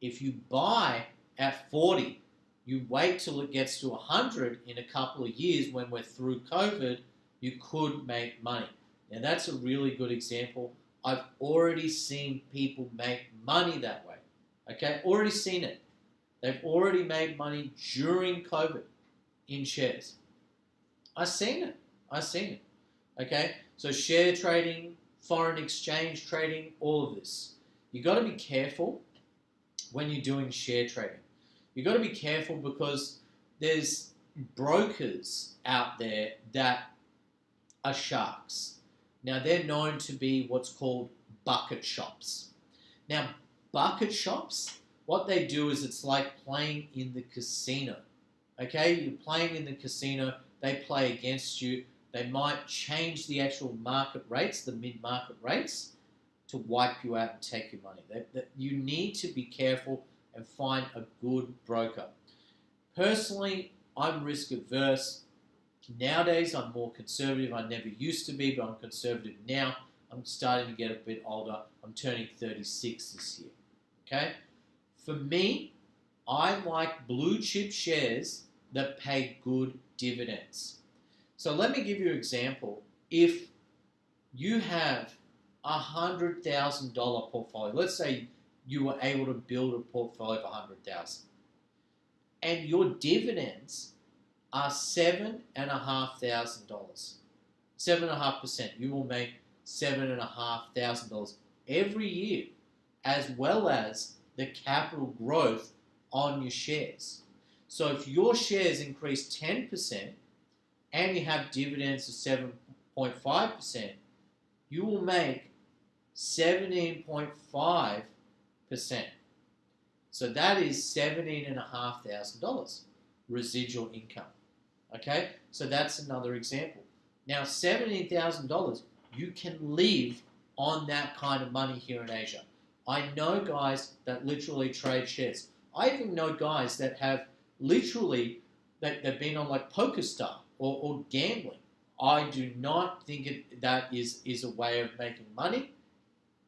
If you buy at 40, you wait till it gets to 100 in a couple of years when we're through COVID, you could make money. Now that's a really good example. I've already seen people make money that way. Okay, already seen it. They've already made money during COVID in shares. I've seen it. Okay, so share trading, foreign exchange trading, all of this. You got to be careful when you're doing share trading. You got to be careful because there's brokers out there that are sharks. Now they're known to be what's called bucket shops. Now bucket shops, what they do is it's like playing in the casino. Okay, you're playing in the casino, they play against you. They might change the actual market rates, the mid-market rates, to wipe you out and take your money. You need to be careful and find a good broker. Personally, I'm risk averse. Nowadays, I'm more conservative. I never used to be, but I'm conservative now. I'm starting to get a bit older. I'm turning 36 this year. Okay? For me, I like blue chip shares that pay good dividends. So let me give you an example. If you have a $100,000 portfolio, let's say you were able to build a portfolio of $100,000, and your dividends are $7,500, 7.5%. You will make $7,500 every year, as well as the capital growth on your shares. So if your shares increase 10% and you have dividends of 7.5%, you will make 17.5%. So that is $17,500 residual income. Okay, so that's another example. Now, $17,000, you can live on that kind of money here in Asia. I know guys that literally trade shares. I even know guys that have literally, they've been on like PokerStar or gambling. I do not think that is a way of making money.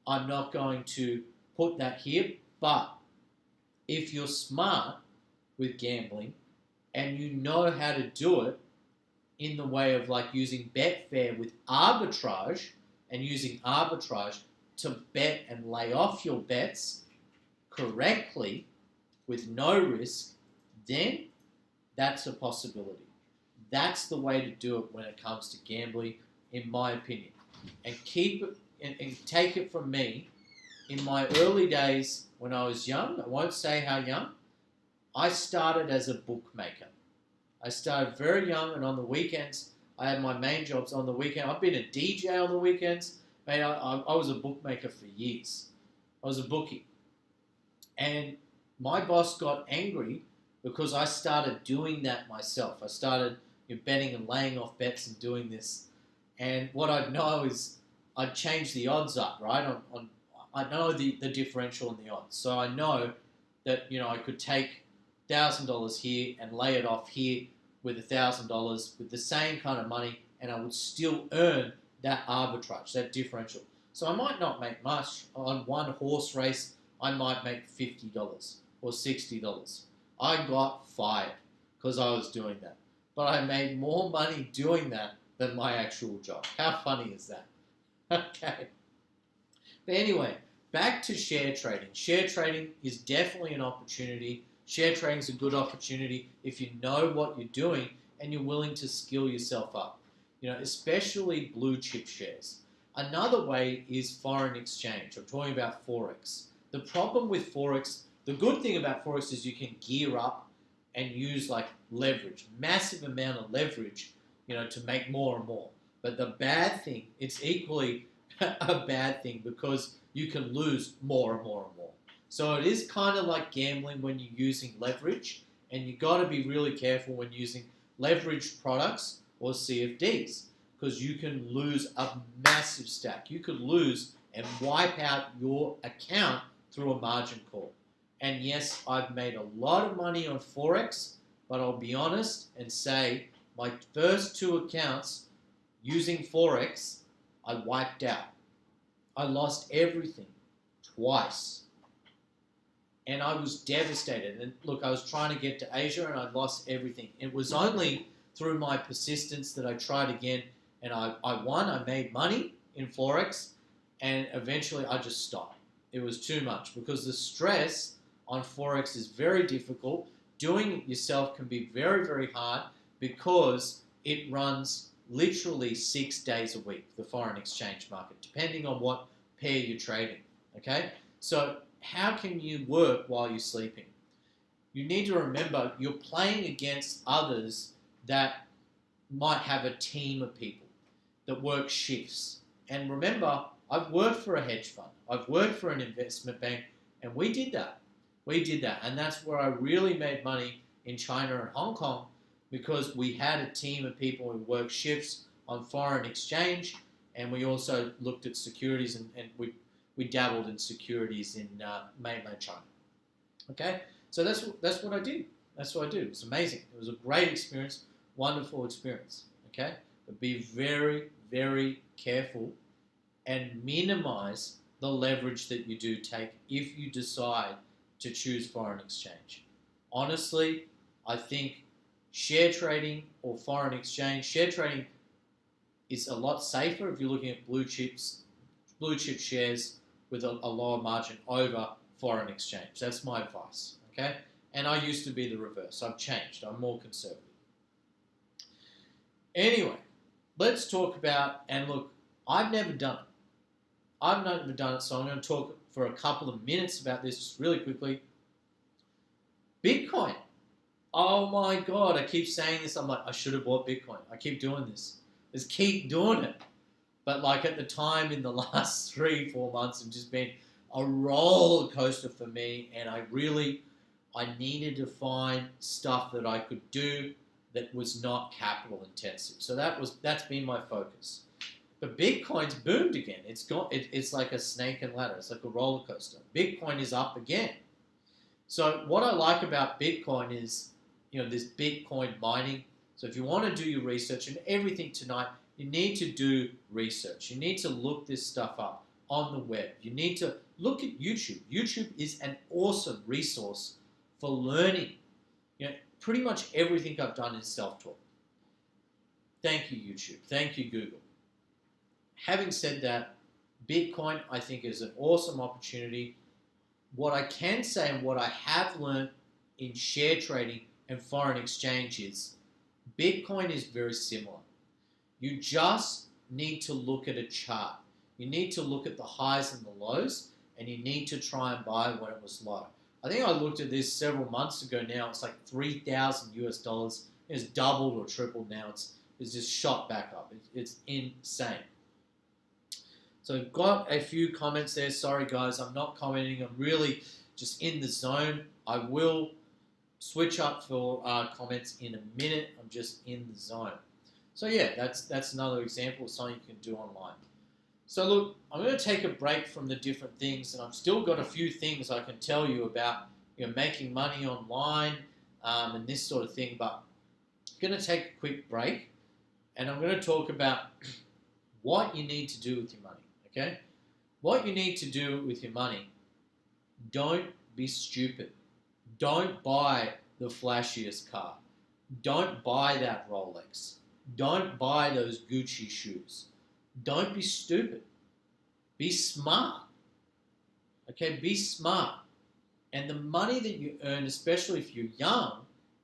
I'm not going to put that here, but if you're smart with gambling and you know how to do it in the way of like using Betfair with arbitrage and using arbitrage to bet and lay off your bets correctly with no risk, then that's a possibility. That's the way to do it when it comes to gambling, in my opinion. And keep it and take it from me. In my early days when I was young, I won't say how young, I started as a bookmaker. I started very young, and on the weekends, I had my main jobs on the weekend. I've been a DJ on the weekends. Mate, I was a bookmaker for years. I was a bookie. And my boss got angry because I started doing that myself. I started betting and laying off bets and doing this. And what I'd know is I'd change the odds up, right? I know the differential in the odds. So I know that, I could take $1,000 here and lay it off here with $1,000 with the same kind of money, and I would still earn that arbitrage, that differential. So I might not make much. On one horse race, I might make $50 or $60. I got fired because I was doing that. But I made more money doing that than my actual job. How funny is that? Okay. But anyway, back to share trading. Share trading is definitely an opportunity. Share trading is a good opportunity if you know what you're doing and you're willing to skill yourself up. Especially blue chip shares. Another way is foreign exchange. I'm talking about Forex. The problem with Forex, the good thing about Forex is you can gear up and use like leverage, massive amount of leverage, to make more and more. But the bad thing, it's equally a bad thing because you can lose more and more and more. So it is kind of like gambling when you're using leverage, and you got to be really careful when using leveraged products or CFDs because you can lose a massive stack. You could lose and wipe out your account through a margin call. And yes, I've made a lot of money on Forex, but I'll be honest and say my first 2 accounts using Forex, I wiped out. I lost everything twice. And I was devastated. And look, I was trying to get to Asia and I lost everything. It was only through my persistence that I tried again and I won. I made money in Forex and eventually I just stopped. It was too much because the stress on Forex is very difficult. Doing it yourself can be very, very hard because it runs literally 6 days a week, the foreign exchange market, depending on what pair you're trading. Okay? So how can you work while you're sleeping? You need to remember you're playing against others that might have a team of people that work shifts. And remember, I've worked for a hedge fund, I've worked for an investment bank, and we did that. We did that. And that's where I really made money in China and Hong Kong, because we had a team of people who worked shifts on foreign exchange, and we also looked at securities, and we dabbled in securities in mainland China. Okay? So that's what I did. That's what I did. It was amazing. It was a great experience, wonderful experience. Okay? But be very, very careful and minimize the leverage that you do take if you decide to choose foreign exchange. Honestly, I think share trading or foreign exchange, share trading is a lot safer if you're looking at blue chip shares with a lower margin over foreign exchange. That's my advice. Okay? And I used to be the reverse. I've changed. I'm more conservative. Anyway, let's talk about, and look, I've never done it. I've never done it, so I'm going to talk for a couple of minutes about this just really quickly. Bitcoin. Oh my God, I keep saying this. I'm like, I should have bought Bitcoin. I keep doing this. Just keep doing it. But like at the time in the last 3-4 months, it's just been a roller coaster for me, and I needed to find stuff that I could do that was not capital intensive. So that's been my focus. But Bitcoin's boomed again. It's like a snake and ladder. It's like a roller coaster. Bitcoin is up again. So what I like about Bitcoin is, this Bitcoin mining. So if you want to do your research and everything tonight, you need to do research. You need to look this stuff up on the web. You need to look at YouTube. YouTube is an awesome resource for learning. Pretty much everything I've done is self-taught. Thank you, YouTube. Thank you, Google. Having said that, Bitcoin, I think, is an awesome opportunity. What I can say and what I have learned in share trading and foreign exchange is Bitcoin is very similar. You just need to look at a chart. You need to look at the highs and the lows, and you need to try and buy when it was low. I think I looked at this several months ago now. It's like $3,000. It's doubled or tripled now. It's just shot back up. It's insane. So I've got a few comments there. Sorry, guys, I'm not commenting. I'm really just in the zone. I will switch up for comments in a minute. I'm just in the zone. So yeah, that's another example of something you can do online. So look, I'm going to take a break from the different things, and I've still got a few things I can tell you about, making money online and this sort of thing. But I'm going to take a quick break, and I'm going to talk about what you need to do with your money. Okay, what you need to do with your money. Don't be stupid. Don't buy the flashiest car. Don't buy that Rolex. Don't buy those Gucci shoes. Don't be stupid. Be smart. Okay, be smart. And the money that you earn, especially if you're young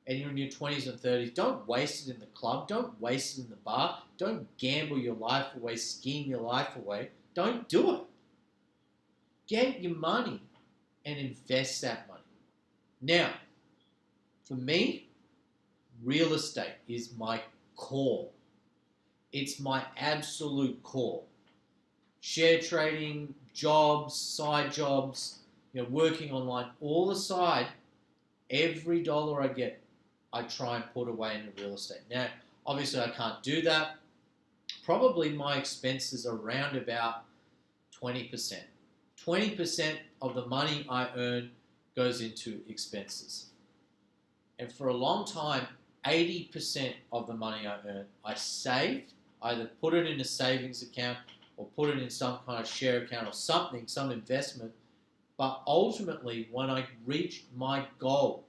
and you're in your 20s and 30s, don't waste it in the club. Don't waste it in the bar. Don't gamble your life away, scheme your life away. Don't do it. Get your money and invest that money. Now, for me, real estate is my core. It's my absolute core. Share trading, jobs, side jobs, working online, all aside, every dollar I get, I try and put away into real estate. Now, obviously I can't do that. Probably my expenses are around about 20%. 20% of the money I earn goes into expenses. And for a long time, 80% of the money I earn, I saved, either put it in a savings account or put it in some kind of share account or something, some investment. But ultimately, when I reached my goal,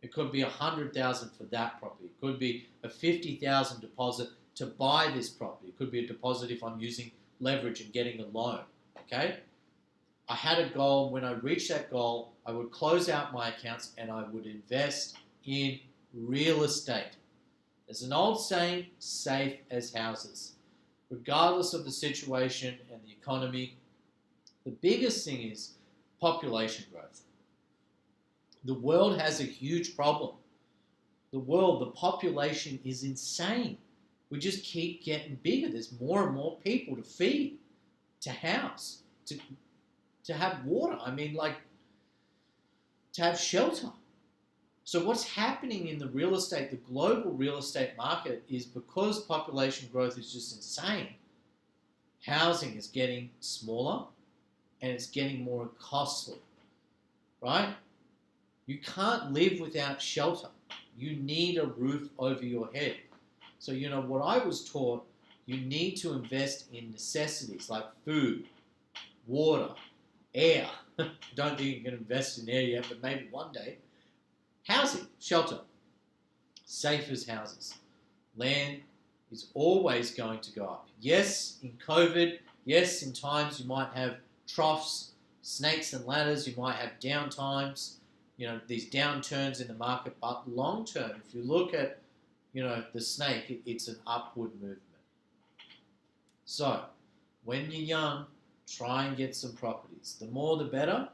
it could be $100,000 for that property. It could be a $50,000 deposit to buy this property. It could be a deposit if I'm using leverage and getting a loan. Okay? I had a goal. When I reached that goal, I would close out my accounts and I would invest in real estate. There's an old saying, safe as houses. Regardless of the situation and the economy, the biggest thing is population growth. The world has a huge problem. The population is insane. We just keep getting bigger. There's more and more people to feed, to house, to have water. I mean, like, to have shelter. So what's happening in the real estate, the global real estate market, is because population growth is just insane, housing is getting smaller and it's getting more costly, right? You can't live without shelter. You need a roof over your head. So, what I was taught, you need to invest in necessities like food, water, air. Don't think you can invest in air yet, but maybe one day. Housing, shelter, safe as houses. Land is always going to go up. Yes, in COVID, yes, in times you might have troughs, snakes and ladders, you might have downtimes, these downturns in the market, but long term, if you look at, the snake, it's an upward movement. So, when you're young, try and get some properties. The more the better.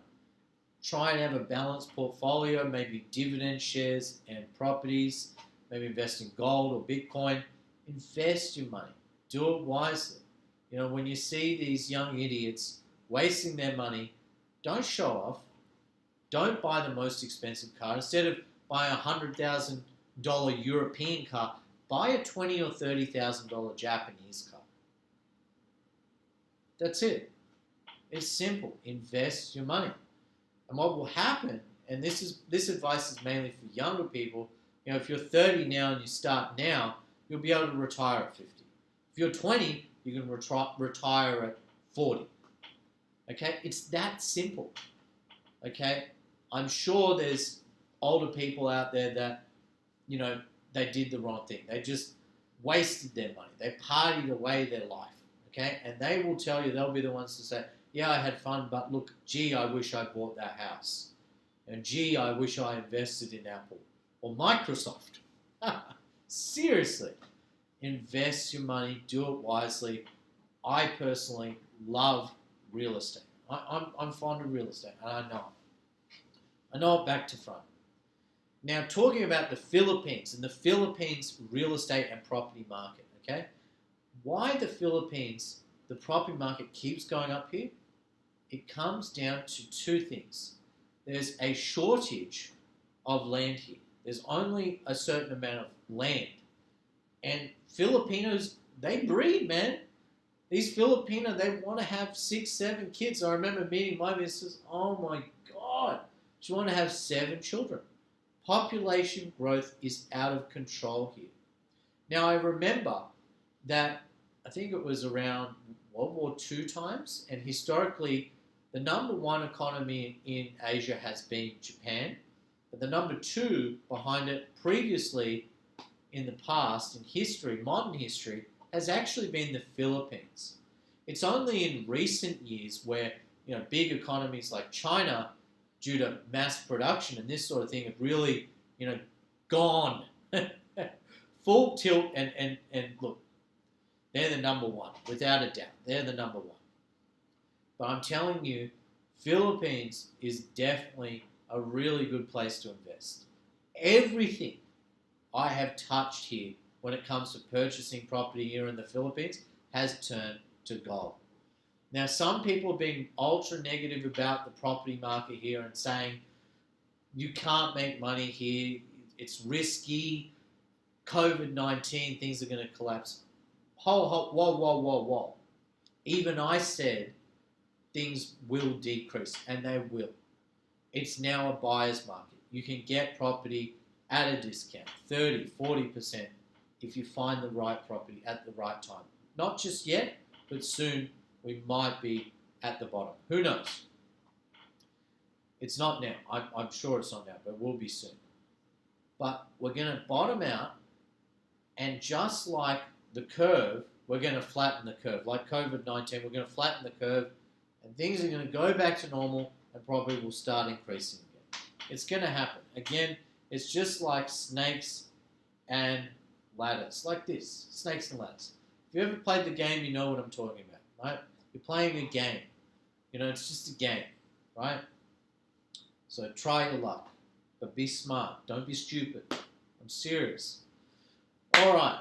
Try and have a balanced portfolio, maybe dividend shares and properties, maybe invest in gold or Bitcoin. Invest your money. Do it wisely. When you see these young idiots wasting their money, don't show off. Don't buy the most expensive car. Instead of buying a $100,000 European car, buy a $20,000 or $30,000 Japanese car. That's it. It's simple. Invest your money. And what will happen, and this advice is mainly for younger people, if you're 30 now and you start now, you'll be able to retire at 50. If you're 20, you can retire at 40. Okay? It's that simple. Okay? I'm sure there's older people out there that, they did the wrong thing. They just wasted their money. They partied away their life. Okay? And they will tell you, they'll be the ones to say, yeah, I had fun, but look, gee, I wish I bought that house. And gee, I wish I invested in Apple or Microsoft. Seriously, invest your money, do it wisely. I personally love real estate. I'm fond of real estate, and I know it. I know it back to front. Now, talking about the Philippines and the Philippines real estate and property market, okay? Why the Philippines, the property market keeps going up here? It comes down to two things. There's a shortage of land here. There's only a certain amount of land. And Filipinos, they breed, man. These Filipino, they want to have 6, 7 kids. I remember meeting my missus. Oh my God. She wanted to have 7 children. Population growth is out of control here. Now, I remember that, I think it was around World War II times, and historically, the number one economy in Asia has been Japan, but the number 2 behind it previously in the past, in history, modern history, has actually been the Philippines. It's only in recent years where, big economies like China, due to mass production and this sort of thing, have really, gone full tilt and look, they're the number 1, without a doubt. They're the number 1. But I'm telling you, Philippines is definitely a really good place to invest. Everything I have touched here when it comes to purchasing property here in the Philippines has turned to gold. Now, some people have been ultra negative about the property market here and saying, you can't make money here, it's risky, COVID-19, things are going to collapse. Whoa. Even I said things will decrease, and they will. It's now a buyer's market. You can get property at a discount, 30, 40%, if you find the right property at the right time. Not just yet, but soon we might be at the bottom. Who knows? It's not now. I'm sure it's not now, but it will be soon. But we're going to bottom out, and just like the curve, we're going to flatten the curve. Like COVID-19, we're going to flatten the curve, and things are going to go back to normal, and probably will start increasing again. It's going to happen. Again, it's just like snakes and ladders like this, snakes and ladders. If you ever played the game, you know what I'm talking about, right? You're playing a game. You know, it's just a game, right? So try your luck, but be smart. Don't be stupid. I'm serious. All right.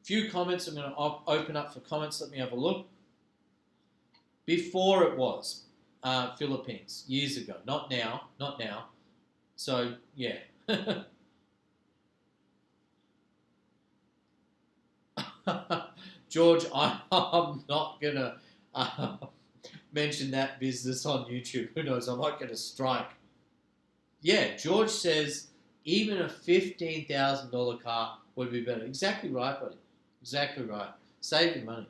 Few comments. I'm going to open up for comments. Let me have a look. Before it was Philippines, years ago. Not now. Not now. So, yeah. George, I'm not going to mention that business on YouTube. Who knows? I might get a strike. Yeah, George says even a $15,000 car would be better. Exactly right, buddy. Exactly right. Save your money.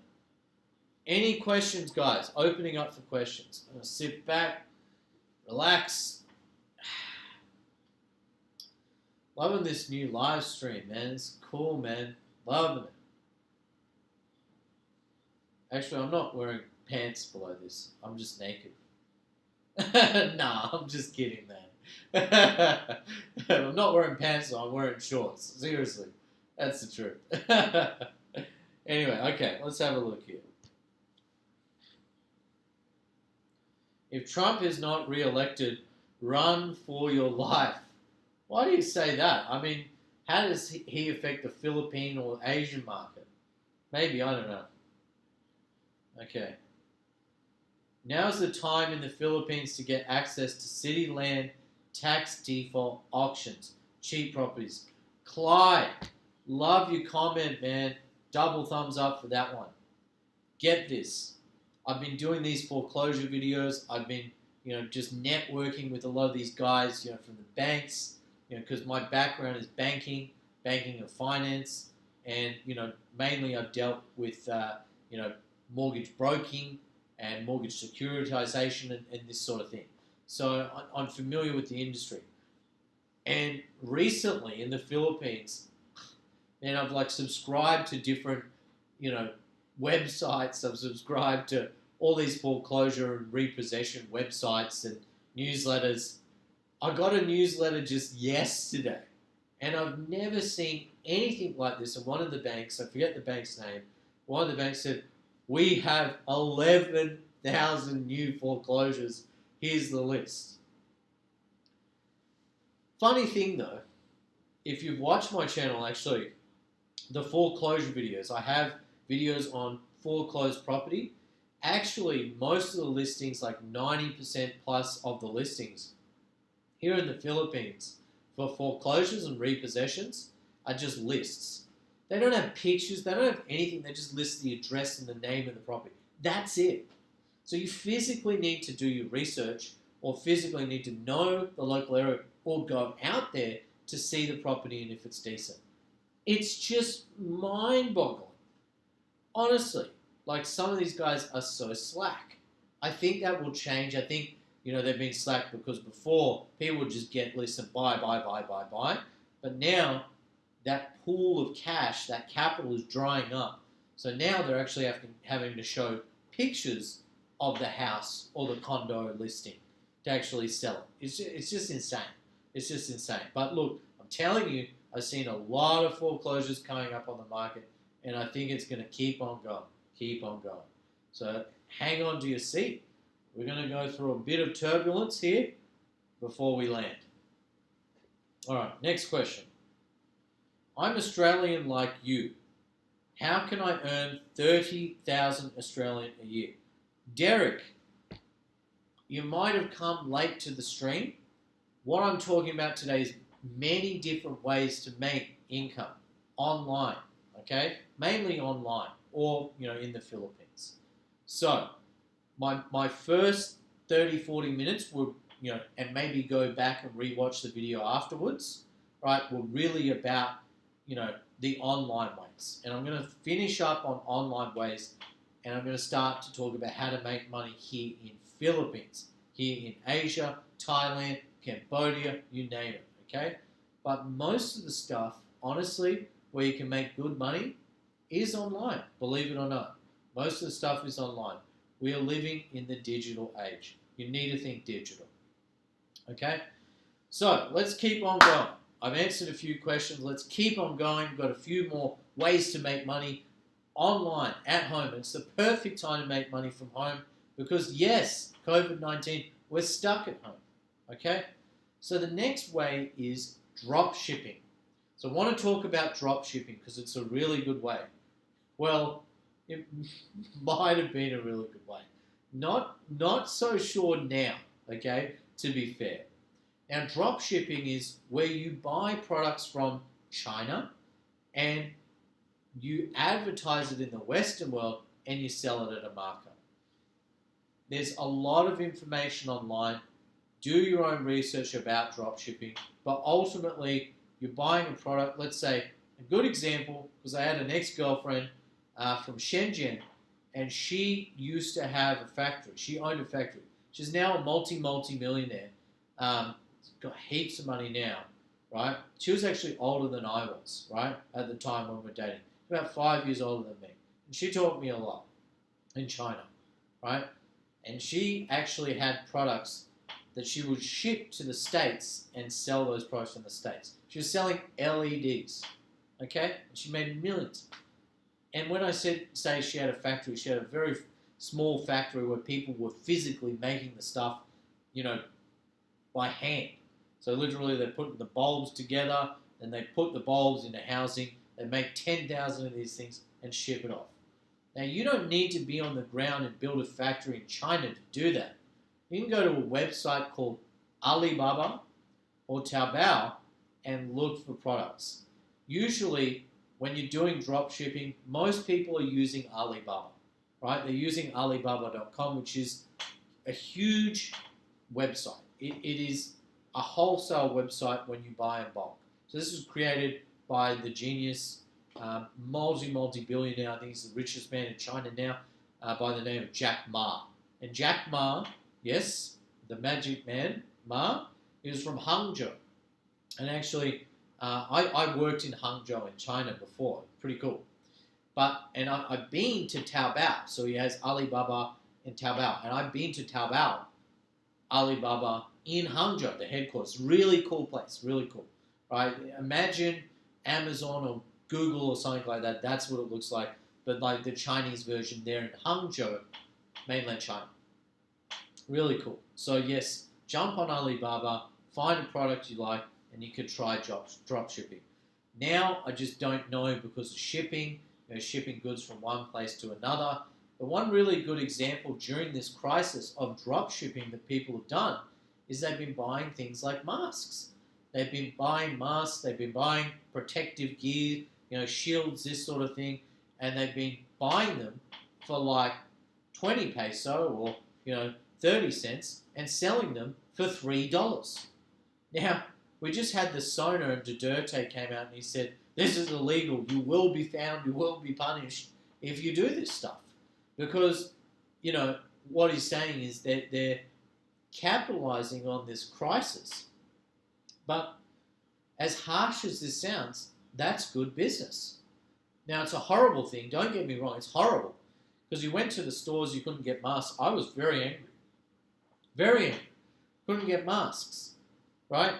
Any questions, guys? Opening up for questions. I'm going to sit back, relax. Loving this new live stream, man. It's cool, man. Loving it. Actually, I'm not wearing pants below this. I'm just naked. Nah, I'm just kidding, man. I'm not wearing pants, so I'm wearing shorts. Seriously. That's the truth. Anyway, okay, let's have a look here. If Trump is not re-elected, run for your life. Why do you say that? I mean, how does he affect the Philippine or Asian market? Maybe, I don't know. Okay. Now's the time in the Philippines to get access to city land tax default auctions, cheap properties. Clyde, love your comment, man. Double thumbs up for that one. Get this. I've been doing these foreclosure videos. I've been, just networking with a lot of these guys, from the banks, because my background is banking and finance, and, mainly I've dealt with, mortgage broking and mortgage securitization and this sort of thing. So I'm familiar with the industry. And recently in the Philippines, and I've subscribed to different, websites. I've subscribed to all these foreclosure and repossession websites and newsletters. I got a newsletter just yesterday, and I've never seen anything like this. And one of the banks, I forget the bank's name, one of the banks said, we have 11,000 new foreclosures. Here's the list. Funny thing though, if you've watched my channel, actually, the foreclosure videos, I have videos on foreclosed property. Actually, most of the listings, like 90% plus of the listings here in the Philippines for foreclosures and repossessions are just lists. They don't have pictures, they don't have anything, they just list the address and the name of the property. That's it. So you physically need to do your research or physically need to know the local area or go out there to see the property and if it's decent. It's just mind-boggling. Honestly, some of these guys are so slack. I think that will change. I think, they've been slack because before people would just get lists and buy. But now that pool of cash, that capital is drying up. So now they're actually having to show pictures of the house or the condo listing to actually sell it. It's just insane. It's just insane. But look, I'm telling you, I've seen a lot of foreclosures coming up on the market, and I think it's going to keep on going. Keep on going. So hang on to your seat. We're going to go through a bit of turbulence here before we land. All right, next question. I'm Australian like you. How can I earn 30,000 Australian a year? Derek, you might have come late to the stream. What I'm talking about today is many different ways to make income online, okay? Mainly online or, in the Philippines. So, my first 30, 40 minutes would, and maybe go back and rewatch the video afterwards, right, were really about, the online ways. And I'm going to finish up on online ways, and I'm going to start to talk about how to make money here in Philippines, here in Asia, Thailand, Cambodia, you name it, okay? But most of the stuff, honestly, where you can make good money is online, believe it or not. Most of the stuff is online. We are living in the digital age. You need to think digital, okay? So let's keep on going. I've answered a few questions. Let's keep on going. We've got a few more ways to make money online, at home. It's the perfect time to make money from home because, yes, COVID-19, we're stuck at home. Okay? So the next way is drop shipping. So I want to talk about drop shipping because it's a really good way. Well, it might have been a really good way. Not so sure now, okay, to be fair. Now, drop shipping is where you buy products from China and you advertise it in the Western world and you sell it at a markup. There's a lot of information online. Do your own research about drop shipping, but ultimately you're buying a product. Let's say a good example, because I had an ex-girlfriend from Shenzhen, and she used to have a factory. She owned a factory. She's now a multi-millionaire. Got heaps of money now, right? She was actually older than I was, right, at the time when we were dating. About 5 years older than me. And she taught me a lot in China, right? And she actually had products that she would ship to the States and sell those products in the States. She was selling LEDs, okay? And she made millions. And when I say she had a factory, she had a very small factory where people were physically making the stuff, by hand. So literally they're putting the bulbs together, and they put the bulbs into housing. They make 10,000 of these things and ship it off. Now, you don't need to be on the ground and build a factory in China to do that. You can go to a website called Alibaba or Taobao and look for products. Usually, when you're doing drop shipping, most people are using Alibaba, right? They're using Alibaba.com, which is a huge website. It is a wholesale website when you buy in bulk. So this was created by the genius, multi-billionaire, I think he's the richest man in China now, by the name of Jack Ma. And Jack Ma, yes, the magic man, Ma, he was from Hangzhou. And actually, I worked in Hangzhou in China before. Pretty cool. I've been to Taobao. So he has Alibaba and Taobao. And I've been to Taobao, Alibaba in Hangzhou, the headquarters. Really cool place. Really cool. Right? Imagine Amazon or Google or something like that. That's what it looks like. But like the Chinese version there in Hangzhou, mainland China. Really cool. So yes, jump on Alibaba, find a product you like, and you could try drop shipping. Now, I just don't know because of shipping, shipping goods from one place to another. But one really good example during this crisis of drop shipping that people have done is they've been buying things like masks. They've been buying masks, they've been buying protective gear, shields, this sort of thing, and they've been buying them for like 20 peso or, 30 cents and selling them for $3. Now, we just had the Sona and Duterte came out and he said, this is illegal, you will be found, you will be punished if you do this stuff. Because, what he's saying is that they're capitalizing on this crisis. But as harsh as this sounds, that's good business. Now, it's a horrible thing. Don't get me wrong. It's horrible. Because you went to the stores, you couldn't get masks. I was very angry. Very angry. Couldn't get masks. Right?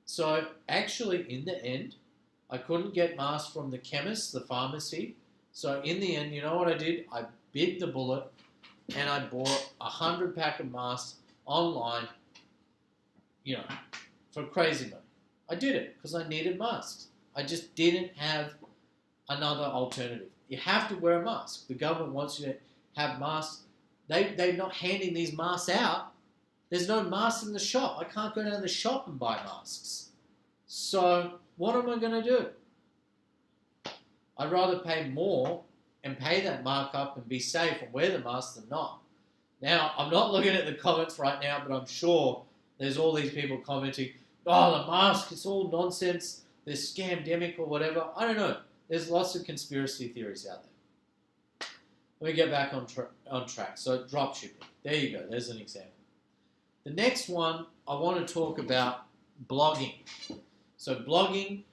So, actually, in the end, I couldn't get masks from the chemist, the pharmacy. So, in the end, you know what I did? I bit the bullet and I bought 100 pack of masks online, for crazy money. I did it because I needed masks. I just didn't have another alternative. You have to wear a mask. The government wants you to have masks. They're not handing these masks out. There's no masks in the shop. I can't go down to the shop and buy masks. So what am I going to do? I'd rather pay more and pay that markup and be safe and wear the mask than not. Now, I'm not looking at the comments right now, but I'm sure there's all these people commenting, oh, the mask, it's all nonsense, there's scamdemic or whatever. I don't know. There's lots of conspiracy theories out there. Let me get back on track. So, drop shipping. There you go. There's an example. The next one, I want to talk about blogging. So, blogging,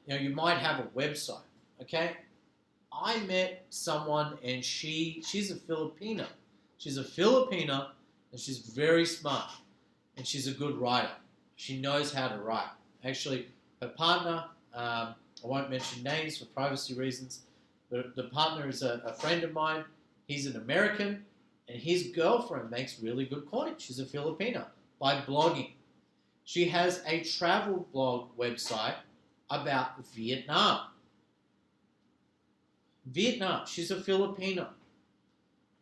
you might have a website, okay? I met someone and she's a Filipina. She's a Filipina and she's very smart and she's a good writer. She knows how to write. Actually, her partner, I won't mention names for privacy reasons, but the partner is a friend of mine. He's an American, and his girlfriend makes really good coin. She's a Filipina by blogging. She has a travel blog website about Vietnam. Vietnam. She's a Filipina.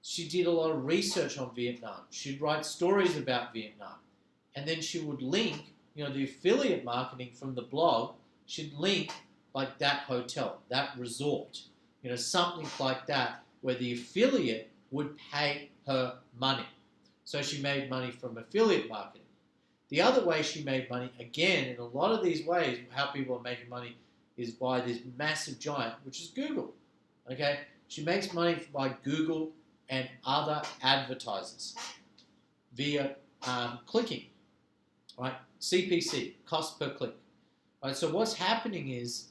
She did a lot of research on Vietnam. She'd write stories about Vietnam. And then she would link, the affiliate marketing from the blog, she'd link like that hotel, that resort, something like that, where the affiliate would pay her money. So she made money from affiliate marketing. The other way she made money, again, in a lot of these ways, how people are making money is by this massive giant, which is Google. Okay? She makes money by Google and other advertisers via clicking, right? CPC, cost per click. Right? So what's happening is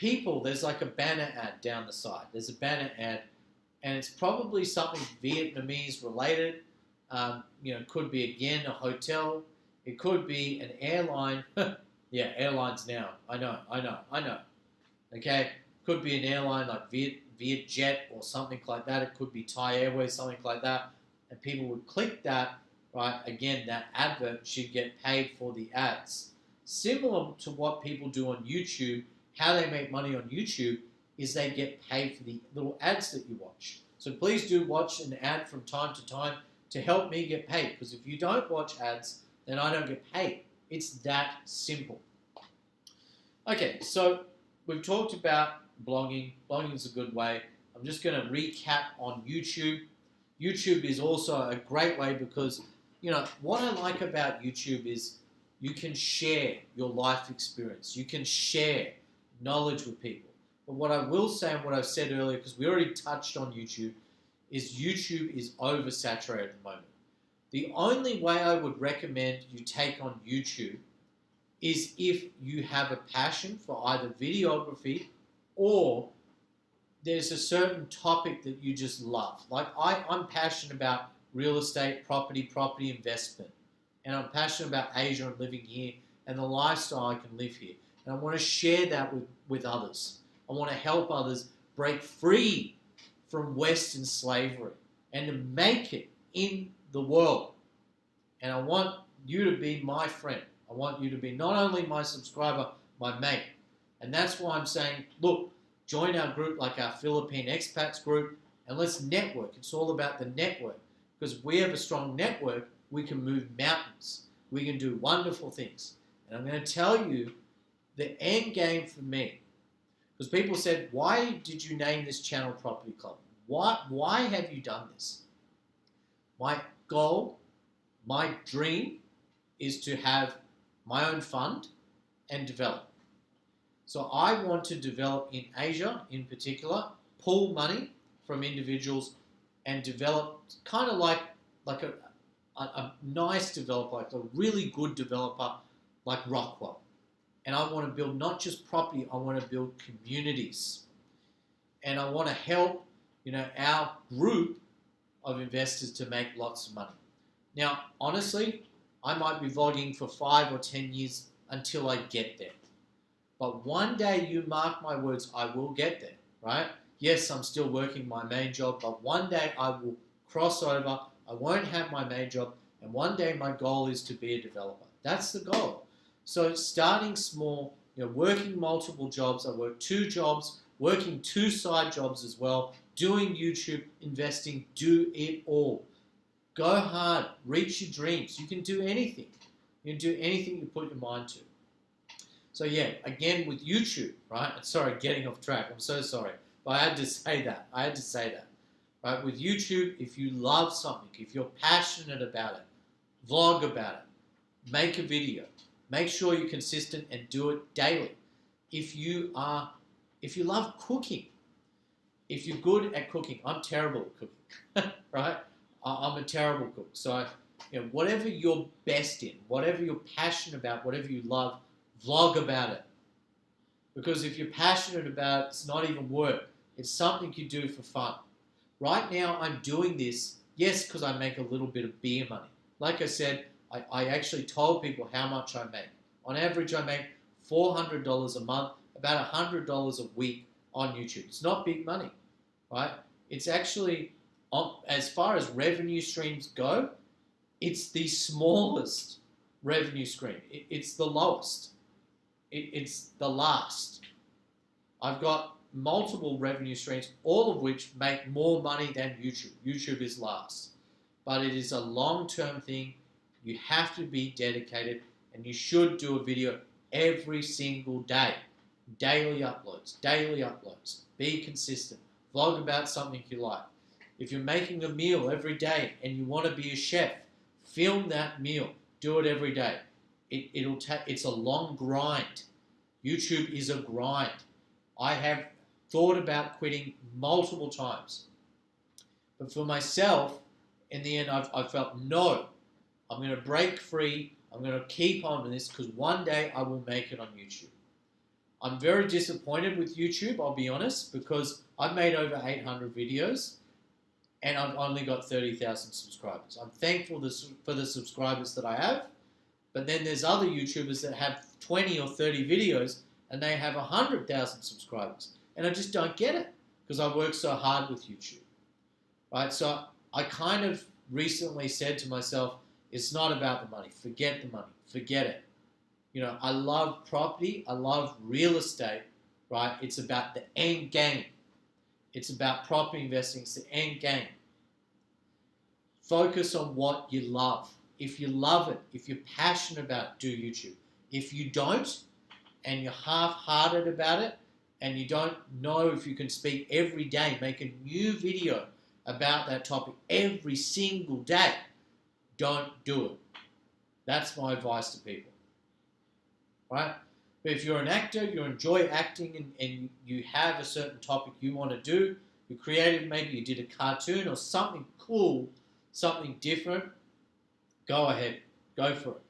there's like a banner ad down the side. There's a banner ad, and it's probably something Vietnamese related. Could be, again, a hotel. It could be an airline. Yeah, airlines now. I know. Okay? Could be an airline like Vietjet or something like that. It could be Thai Airways, something like that. And people would click that, right? Again, that advert should get paid for the ads. Similar to what people do on YouTube, how they make money on YouTube is they get paid for the little ads that you watch. So please do watch an ad from time to time to help me get paid. Because if you don't watch ads, then I don't get paid. It's that simple. Okay, so we've talked about blogging. Blogging is a good way. I'm just going to recap on YouTube. YouTube is also a great way because, what I like about YouTube is you can share your life experience. You can share knowledge with people. But what I will say, and what I've said earlier, because we already touched on YouTube, is YouTube is oversaturated at the moment. The only way I would recommend you take on YouTube is if you have a passion for either videography or there's a certain topic that you just love. Like I'm passionate about real estate, property investment. And I'm passionate about Asia and living here and the lifestyle I can live here. And I want to share that with others. I want to help others break free from Western slavery and to make it in the world. And I want you to be my friend. I want you to be not only my subscriber, my mate. And that's why I'm saying, look, join our group like our Philippine expats group and let's network. It's all about the network. Because we have a strong network, we can move mountains. We can do wonderful things. And I'm going to tell you the end game for me. Because people said, why did you name this channel Property Club? Why have you done this? My goal, my dream is to have my own fund and develop. So I want to develop in Asia in particular, pull money from individuals and develop kind of like a nice developer, like a really good developer like Rockwell. And I want to build not just property, I want to build communities. And I want to help, our group of investors to make lots of money. Now, honestly, I might be vlogging for 5 or 10 years until I get there. But one day, you mark my words, I will get there, right? Yes, I'm still working my main job, but one day I will cross over. I won't have my main job, and one day my goal is to be a developer. That's the goal. So starting small, working multiple jobs. I work 2 jobs, working 2 side jobs as well, doing YouTube, investing, do it all. Go hard, reach your dreams. You can do anything. You can do anything you put your mind to. So yeah, again with YouTube, right? Sorry, getting off track. I'm so sorry. But I had to say that. Right? With YouTube, if you love something, if you're passionate about it, vlog about it, make a video. Make sure you're consistent and do it daily. If you love cooking, if you're good at cooking, I'm terrible at cooking, right? I'm a terrible cook. So, whatever you're best in, whatever you're passionate about, whatever you love, vlog about it. Because if you're passionate about it, it's not even work. It's something you do for fun. Right now, I'm doing this, yes, because I make a little bit of beer money. Like I said, I actually told people how much I make. On average, I make $400 a month, about $100 a week on YouTube. It's not big money, right? It's actually, as far as revenue streams go, it's the smallest revenue stream. It's the lowest. It's the last. I've got multiple revenue streams, all of which make more money than YouTube. YouTube is last. But it is a long-term thing. You have to be dedicated, and you should do a video every single day. Daily uploads, daily uploads. Be consistent. Vlog about something you like. If you're making a meal every day and you want to be a chef, film that meal. Do it every day. It's a long grind. YouTube is a grind. I have thought about quitting multiple times. But for myself, in the end, I felt, no, I'm going to break free. I'm going to keep on with this because one day I will make it on YouTube. I'm very disappointed with YouTube, I'll be honest, because I've made over 800 videos and I've only got 30,000 subscribers. I'm thankful for the subscribers that I have, but then there's other YouTubers that have 20 or 30 videos and they have 100,000 subscribers. And I just don't get it because I work so hard with YouTube. Right? So I kind of recently said to myself, it's not about the money. Forget the money. Forget it. You know, I love property. I love real estate, right? It's about the end game. It's about property investing. It's the end game. Focus on what you love. If you love it, if you're passionate about it, do YouTube. If you don't, and you're half-hearted about it, and you don't know if you can speak every day, make a new video about that topic every single day, don't do it. That's my advice to people. Right? But if you're an actor, you enjoy acting, and you have a certain topic you want to do, you're creative, maybe you did a cartoon or something cool, something different, go ahead. Go for it.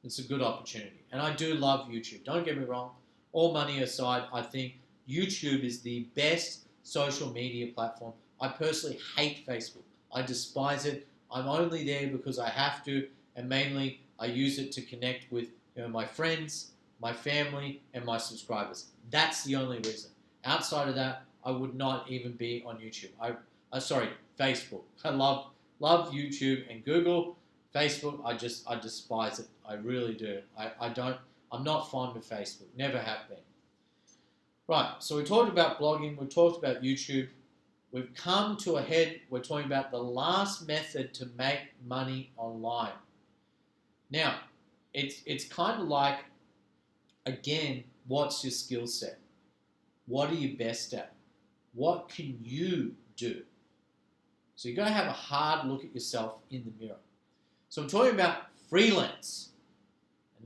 It's a good opportunity. And I do love YouTube. Don't get me wrong. All money aside, I think YouTube is the best social media platform. I personally hate Facebook. I despise it. I'm only there because I have to, and mainly I use it to connect with my friends, my family, and my subscribers. That's the only reason. Outside of that, I would not even be on YouTube. Facebook. I love YouTube and Google. Facebook, I despise it. I really do. I'm not fond of Facebook. Never have been. Right, so we talked about blogging. We talked about YouTube. We've come to a head. We're talking about the last method to make money online. Now, it's kind of like, again, what's your skill set? What are you best at? What can you do? So you've got to have a hard look at yourself in the mirror. So I'm talking about freelance.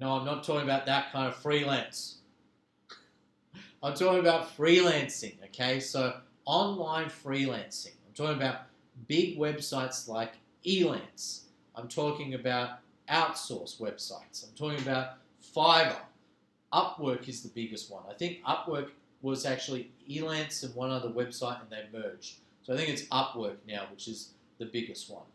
No, I'm not talking about that kind of freelance. I'm talking about freelancing, okay? So online freelancing. I'm talking about big websites like Elance. I'm talking about outsource websites. I'm talking about Fiverr. Upwork is the biggest one. I think Upwork was actually Elance and one other website and they merged. So I think it's Upwork now, which is the biggest one.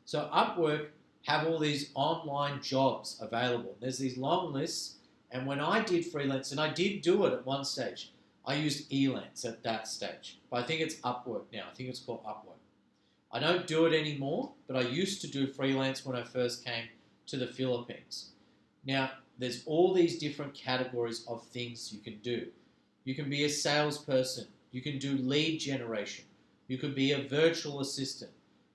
So Upwork have all these online jobs available. There's these long lists, and when I did freelance, and I did do it at one stage, I used Elance at that stage. But I think it's Upwork now. I think it's called Upwork. I don't do it anymore, but I used to do freelance when I first came to the Philippines. Now, there's all these different categories of things you can do. You can be a salesperson. You can do lead generation. You could be a virtual assistant.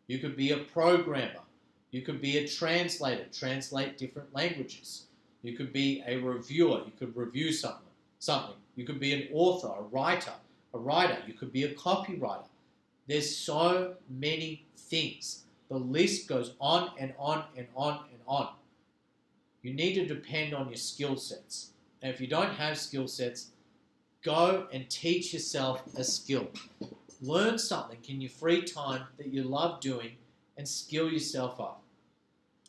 You could be a programmer. You could be a translator, translate different languages. You could be a reviewer. You could review something. You could be an author, a writer. You could be a copywriter. There's so many things. The list goes on and on and on and on. You need to depend on your skill sets. And if you don't have skill sets, go and teach yourself a skill. Learn something in your free time that you love doing and skill yourself up.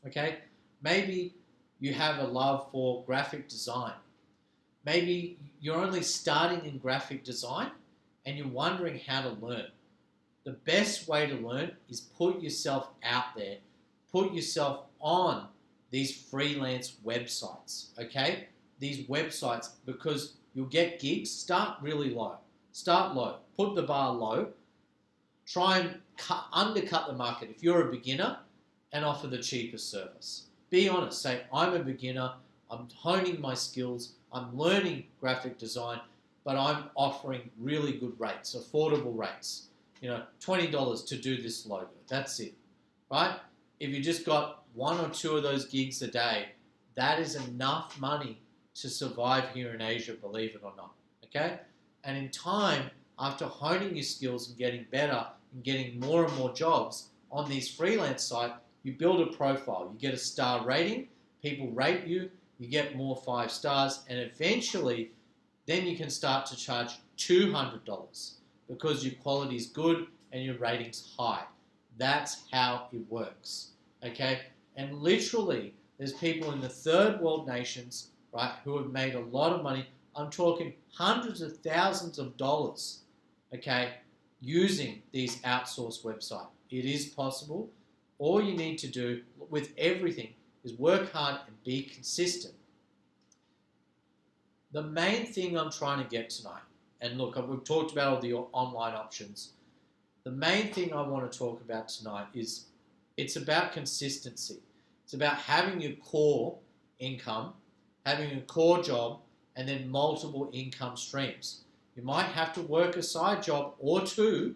Okay? Maybe you have a love for graphic design. Maybe you're only starting in graphic design and you're wondering how to learn. The best way to learn is put yourself out there. Put yourself on these freelance websites. Okay? these websites, because you'll get gigs, start really low. Start low. Put the bar low. Try and undercut the market if you're a beginner and offer the cheapest service. Be honest. Say, I'm a beginner. I'm honing my skills. I'm learning graphic design, but I'm offering really good rates, affordable rates. $20 to do this logo. That's it, right? If you just got 1 or 2 of those gigs a day, that is enough money to survive here in Asia, believe it or not, okay? And in time, after honing your skills and getting better and getting more and more jobs on these freelance sites, you build a profile. You get a star rating, people rate you, you get more 5 stars, and eventually then you can start to charge $200 because your quality is good and your rating's high. That's how it works, okay? And literally, there's people in the third world nations, right, who have made a lot of money. I'm talking hundreds of thousands of dollars, okay, using these outsourced websites. It is possible. All you need to do with everything is work hard and be consistent. The main thing I'm trying to get tonight, and look, we've talked about all the online options. The main thing I want to talk about tonight is it's about consistency. It's about having your core income, having a core job, and then multiple income streams. You might have to work a side job or 2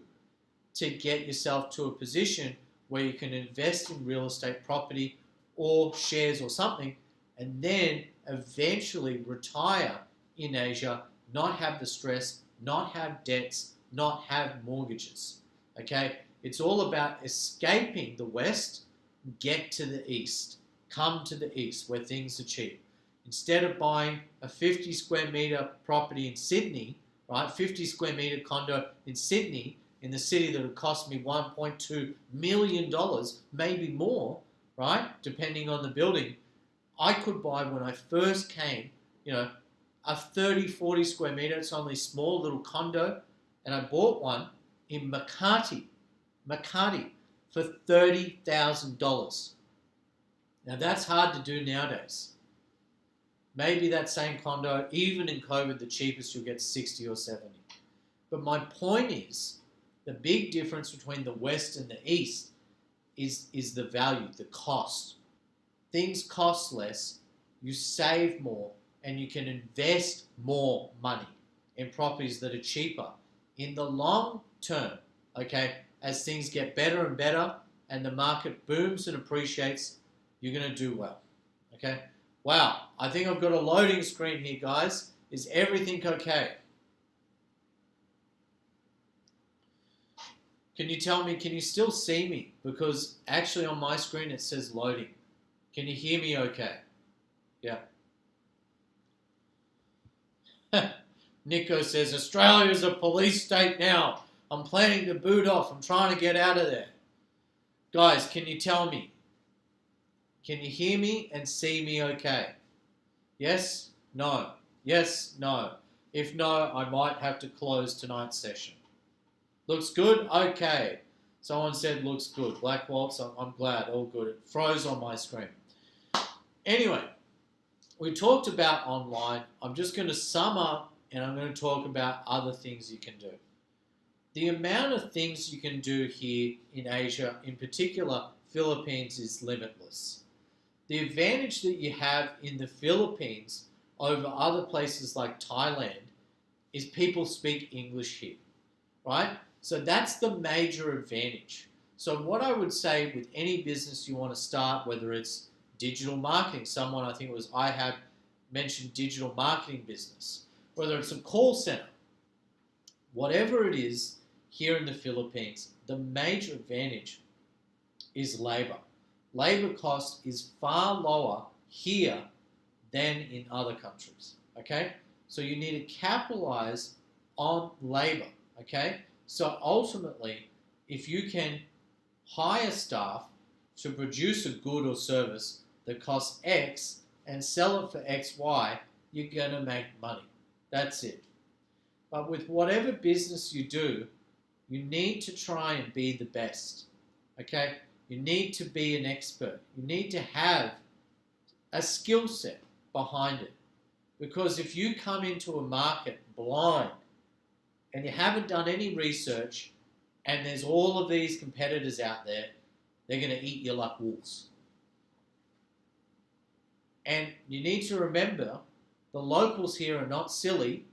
to get yourself to a position where you can invest in real estate property or shares or something, and then eventually retire in Asia, not have the stress, not have debts, not have mortgages. Okay? It's all about escaping the West, get to the East. Come to the East where things are cheap. Instead of buying a 50 square meter property in Sydney, right, 50 square meter condo in Sydney, in the city that would cost me $1.2 million, maybe more, right, depending on the building, I could buy when I first came, a 30, 40 square meter, it's only a small little condo, and I bought one in Makati, for $30,000. Now that's hard to do nowadays. Maybe that same condo, even in COVID, the cheapest you'll get 60 or 70. But my point is, the big difference between the West and the East is the value, the cost. Things cost less, you save more, and you can invest more money in properties that are cheaper. In the long term, okay, as things get better and better and the market booms and appreciates, you're going to do well, okay? Wow, I think I've got a loading screen here, guys. Is everything okay? Can you tell me, can you still see me? Because actually on my screen it says loading. Can you hear me okay? Yeah. Nico says, Australia is a police state now. I'm planning to boot off. I'm trying to get out of there. Guys, can you tell me? Can you hear me and see me okay? Yes? No? Yes? No? If no, I might have to close tonight's session. Looks good? Okay. Someone said looks good. Black Waltz, I'm glad. All good. It froze on my screen. Anyway, we talked about online. I'm just going to sum up and I'm going to talk about other things you can do. The amount of things you can do here in Asia, in particular Philippines, is limitless. The advantage that you have in the Philippines over other places like Thailand is people speak English here, right? So that's the major advantage. So what I would say with any business you want to start, whether it's digital marketing, someone, I think it was I had mentioned digital marketing business, whether it's a call center, whatever it is here in the Philippines, the major advantage is labor. Labor cost is far lower here than in other countries, okay? So you need to capitalize on labor, okay? So ultimately, if you can hire staff to produce a good or service that costs X and sell it for XY, you're going to make money. That's it. But with whatever business you do, you need to try and be the best, okay? You need to be an expert. You need to have a skill set behind it. Because if you come into a market blind and you haven't done any research and there's all of these competitors out there, they're going to eat you like wolves. And you need to remember, the locals here are not silly.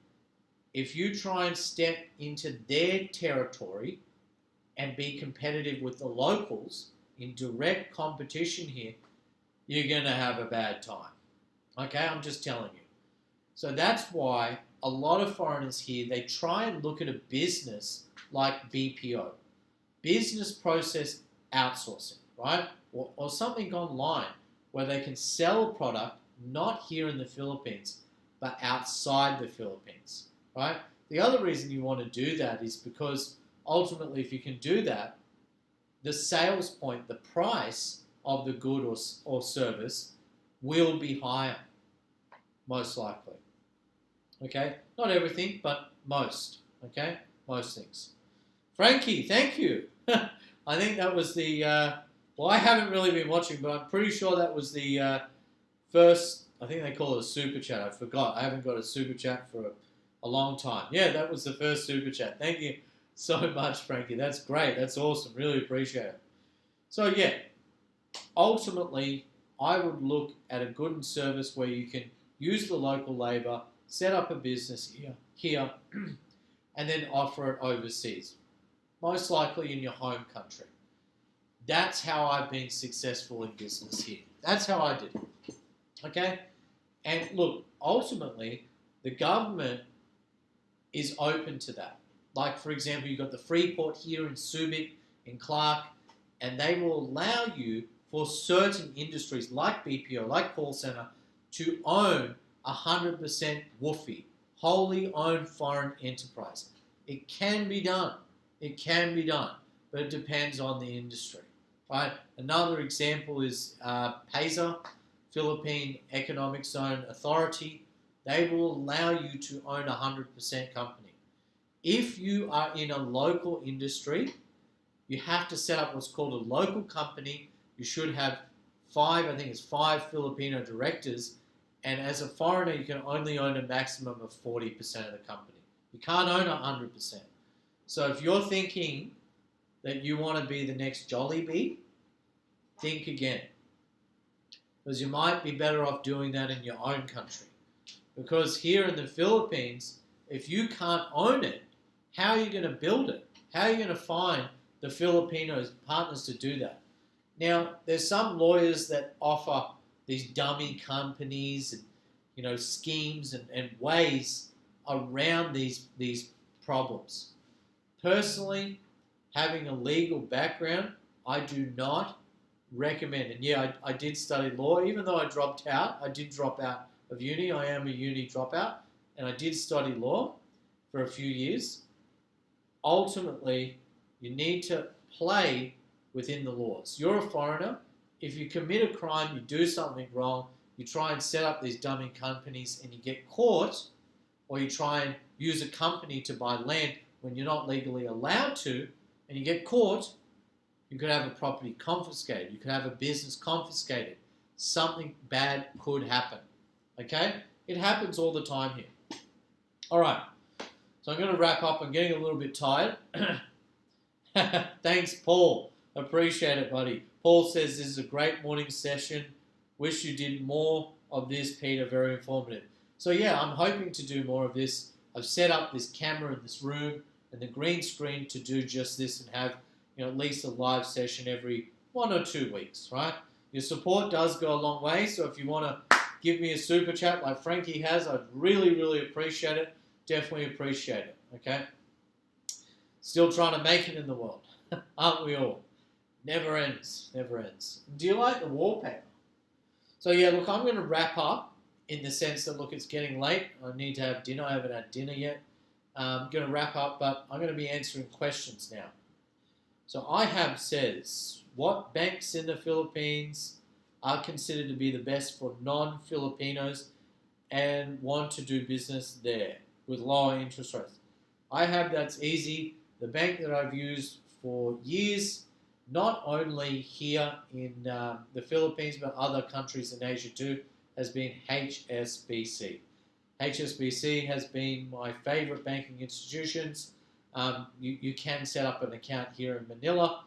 If you try and step into their territory and be competitive with the locals in direct competition here, you're going to have a bad time. Okay, I'm just telling you. So that's why a lot of foreigners here, they try and look at a business like BPO, business process outsourcing, right? Or something online where they can sell a product not here in the Philippines, but outside the Philippines, right? The other reason you want to do that is because ultimately, if you can do that, the sales point, the price of the good or service will be higher, most likely. Okay? Not everything, but most. Okay? Most things. Frankie, thank you. I think that was the, well, I haven't really been watching, but I'm pretty sure that was the first, I think they call it a super chat. I forgot. I haven't got a super chat for a long time. Yeah, that was the first super chat. Thank you so much, Frankie. That's great. That's awesome. Really appreciate it. So, yeah, ultimately, I would look at a good and service where you can use the local labor, set up a business here and then offer it overseas, most likely in your home country. That's how I've been successful in business here. That's how I did it. Okay? And look, ultimately, the government is open to that. Like, for example, you've got the Freeport here in Subic, in Clark, and they will allow you for certain industries like BPO, like call center, to own 100% WOFE, wholly owned foreign enterprise. It can be done. It can be done, but it depends on the industry, right? Another example is PEZA, Philippine Economic Zone Authority. They will allow you to own 100% company. If you are in a local industry, you have to set up what's called a local company. You should have five Filipino directors, and as a foreigner, you can only own a maximum of 40% of the company. You can't own 100%. So if you're thinking that you want to be the next Jollibee, think again. Because you might be better off doing that in your own country. Because here in the Philippines, if you can't own it, how are you going to build it? How are you going to find the Filipino partners to do that? Now, there's some lawyers that offer these dummy companies and schemes and ways around these problems. Personally, having a legal background, I do not recommend. And yeah, I did study law, even though I dropped out. I did drop out of uni. I am a uni dropout, and I did study law for a few years. Ultimately, you need to play within the laws. You're a foreigner. If you commit a crime, you do something wrong, you try and set up these dummy companies and you get caught, or you try and use a company to buy land when you're not legally allowed to, and you get caught, you could have a property confiscated. You could have a business confiscated. Something bad could happen. Okay? It happens all the time here. All right. So I'm going to wrap up. I'm getting a little bit tired. Thanks, Paul. Appreciate it, buddy. Paul says this is a great morning session. Wish you did more of this, Peter. Very informative. So yeah, I'm hoping to do more of this. I've set up this camera in this room and the green screen to do just this and have at least a live session every 1 or 2 weeks, right? Your support does go a long way, so if you want to give me a super chat like Frankie has, I'd really, really appreciate it. Definitely appreciate it, okay? Still trying to make it in the world, aren't we all? Never ends, never ends. Do you like the wallpaper? So yeah, look, I'm going to wrap up in the sense that, look, it's getting late. I need to have dinner. I haven't had dinner yet. I'm going to wrap up, but I'm going to be answering questions now. So IHAB says, what banks in the Philippines are considered to be the best for non-Filipinos and want to do business there with lower interest rates? IHAB, that's easy. The bank that I've used for years, not only here in the Philippines, but other countries in Asia too, has been HSBC. HSBC has been my favorite banking institutions. You can set up an account here in Manila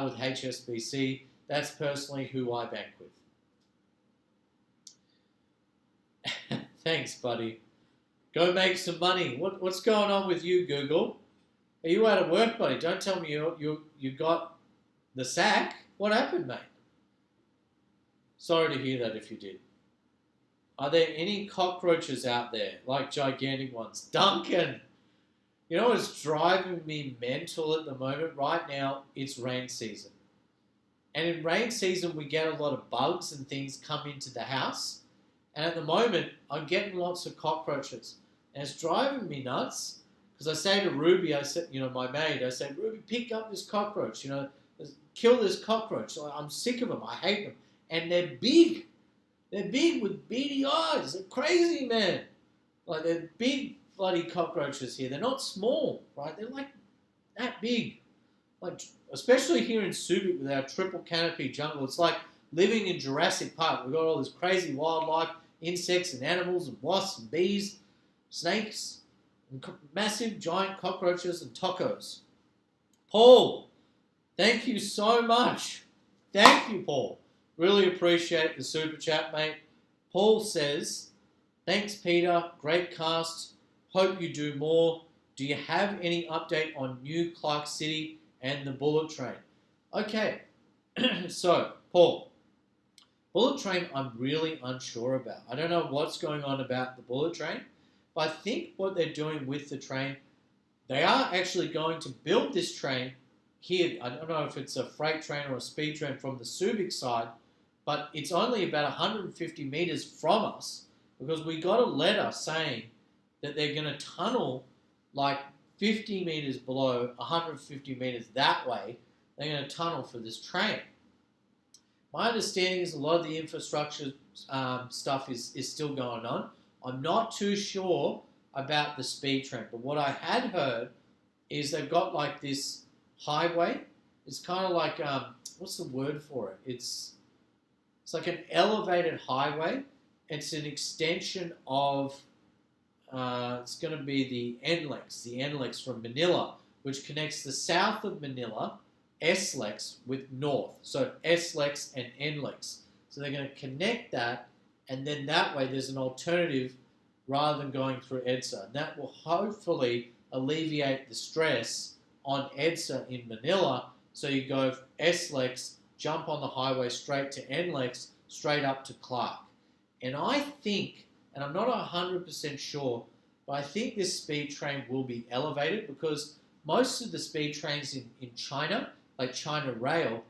with HSBC. That's personally who I bank with. Thanks, buddy. Go make some money. What's going on with you, Google? Are you out of work, buddy? Don't tell me you got the sack. What happened, mate? Sorry to hear that if you did. Are there any cockroaches out there, like gigantic ones? Duncan! You know what's driving me mental at the moment? Right now, it's rain season. And in rain season, we get a lot of bugs and things come into the house. And at the moment, I'm getting lots of cockroaches. And it's driving me nuts. Because I say to Ruby, I said, my maid, I say, Ruby, pick up this cockroach. Kill this cockroach. I'm sick of them. I hate them. And they're big. They're big with beady eyes. They're crazy, man. Like, they're big bloody cockroaches here. They're not small, right? They're like that big. Like, especially here in Subic with our triple canopy jungle. It's like living in Jurassic Park. We've got all this crazy wildlife, insects and animals and wasps and bees, snakes, and massive giant cockroaches and tacos. Paul, thank you so much. Thank you, Paul. Really appreciate the super chat, mate. Paul says, thanks, Peter. Great cast. Hope you do more. Do you have any update on New Clark City and the bullet train? Okay, so, Paul, bullet train I'm really unsure about. I don't know what's going on about the bullet train, but I think what they're doing with the train, they are actually going to build this train here. I don't know if it's a freight train or a speed train from the Subic side, but it's only about 150 meters from us because we got a letter saying that they're going to tunnel like 50 meters below, 150 meters that way. They're going to tunnel for this train. My understanding is a lot of the infrastructure stuff is still going on. I'm not too sure about the speed train, but what I had heard is they've got like this highway. It's kind of like, what's the word for it? It's like an elevated highway. It's an extension of, it's going to be the NLEX from Manila, which connects the south of Manila, SLEX, with north. So SLEX and NLEX. So they're going to connect that, and then that way there's an alternative rather than going through EDSA. And that will hopefully alleviate the stress on EDSA in Manila. So you go SLEX, jump on the highway straight to NLEX, straight up to Clark. And I think, and I'm not 100% sure, but I think this speed train will be elevated because most of the speed trains in China, like China Rail,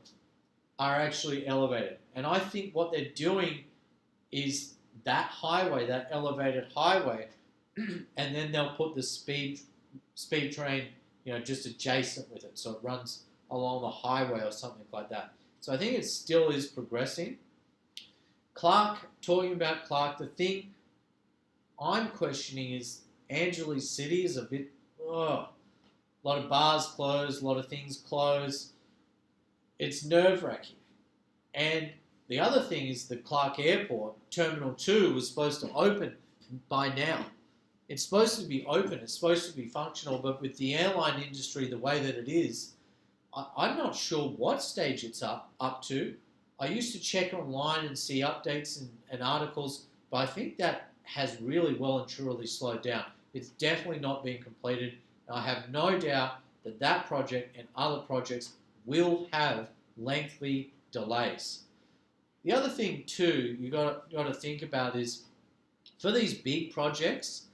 are actually elevated. And I think what they're doing is that highway, that elevated highway, and then they'll put the speed train, just adjacent with it. So it runs along the highway or something like that. So I think it still is progressing. Clark, talking about Clark, the thing I'm questioning is Angeles City is a bit, a lot of bars closed, a lot of things closed. It's nerve-wracking. And the other thing is the Clark Airport, Terminal 2, was supposed to open by now. It's supposed to be open, it's supposed to be functional, but with the airline industry the way that it is, I'm not sure what stage it's up to. I used to check online and see updates and articles, but I think that has really well and truly slowed down. It's definitely not being completed, and I have no doubt that that project and other projects will have lengthy delays. The other thing too you got to think about is for these big projects,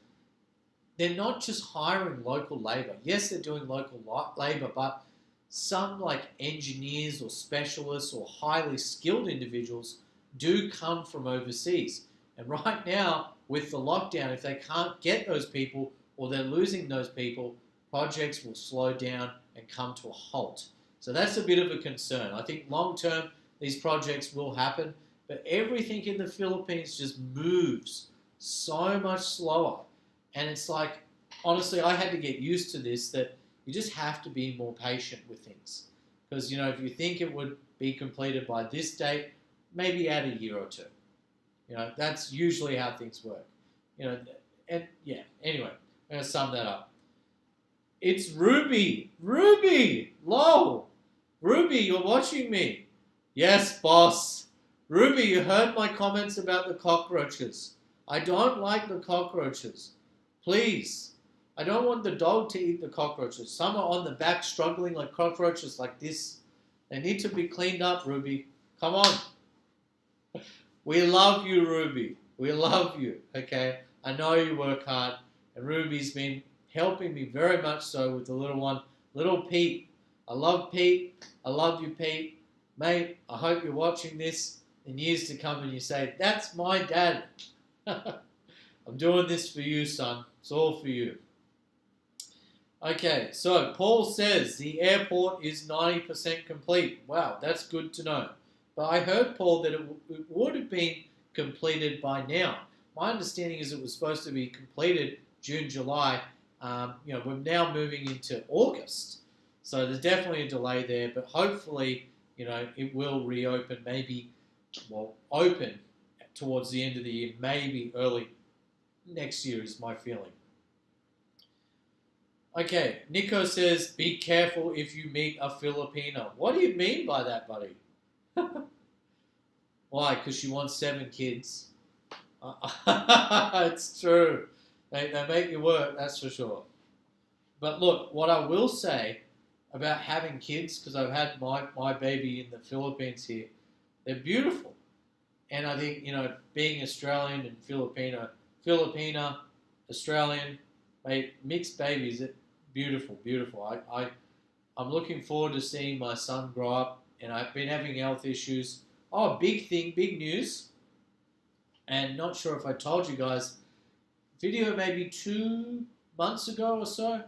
they're not just hiring local labour. Yes, they're doing local labour, but some like engineers or specialists or highly skilled individuals do come from overseas. And right now, with the lockdown, if they can't get those people or they're losing those people, projects will slow down and come to a halt. So that's a bit of a concern. I think long term, these projects will happen, but everything in the Philippines just moves so much slower. And it's like, honestly, I had to get used to this, that you just have to be more patient with things. Because, if you think it would be completed by this date, maybe add a year or two. That's usually how things work. And yeah, anyway, I'm going to sum that up. It's Ruby. Ruby! Lol. Ruby, you're watching me. Yes, boss. Ruby, you heard my comments about the cockroaches. I don't like the cockroaches. Please. I don't want the dog to eat the cockroaches. Some are on the back struggling like cockroaches like this. They need to be cleaned up, Ruby. Come on. We love you, Ruby. We love you, okay? I know you work hard. And Ruby's been helping me very much so with the little one, little Pete. I love Pete. I love you, Pete. Mate, I hope you're watching this in years to come and you say, that's my dad. I'm doing this for you, son. It's all for you. Okay, so Paul says the airport is 90% complete. Wow, that's good to know. But I heard, Paul, that it would have been completed by now. My understanding is it was supposed to be completed June, July. We're now moving into August. So there's definitely a delay there, but hopefully, it will reopen open towards the end of the year, maybe early next year is my feeling. Okay, Nico says, be careful if you meet a Filipina. What do you mean by that, buddy? Why? Because she wants 7 kids. It's true. They make you work, that's for sure. But look, what I will say about having kids, because I've had my baby in the Philippines here, they're beautiful. And I think, being Australian and Filipina, Australian, mixed babies, beautiful, beautiful. I'm looking forward to seeing my son grow up, and I've been having health issues. Oh, big thing, big news. And not sure if I told you guys, video maybe 2 months ago or so,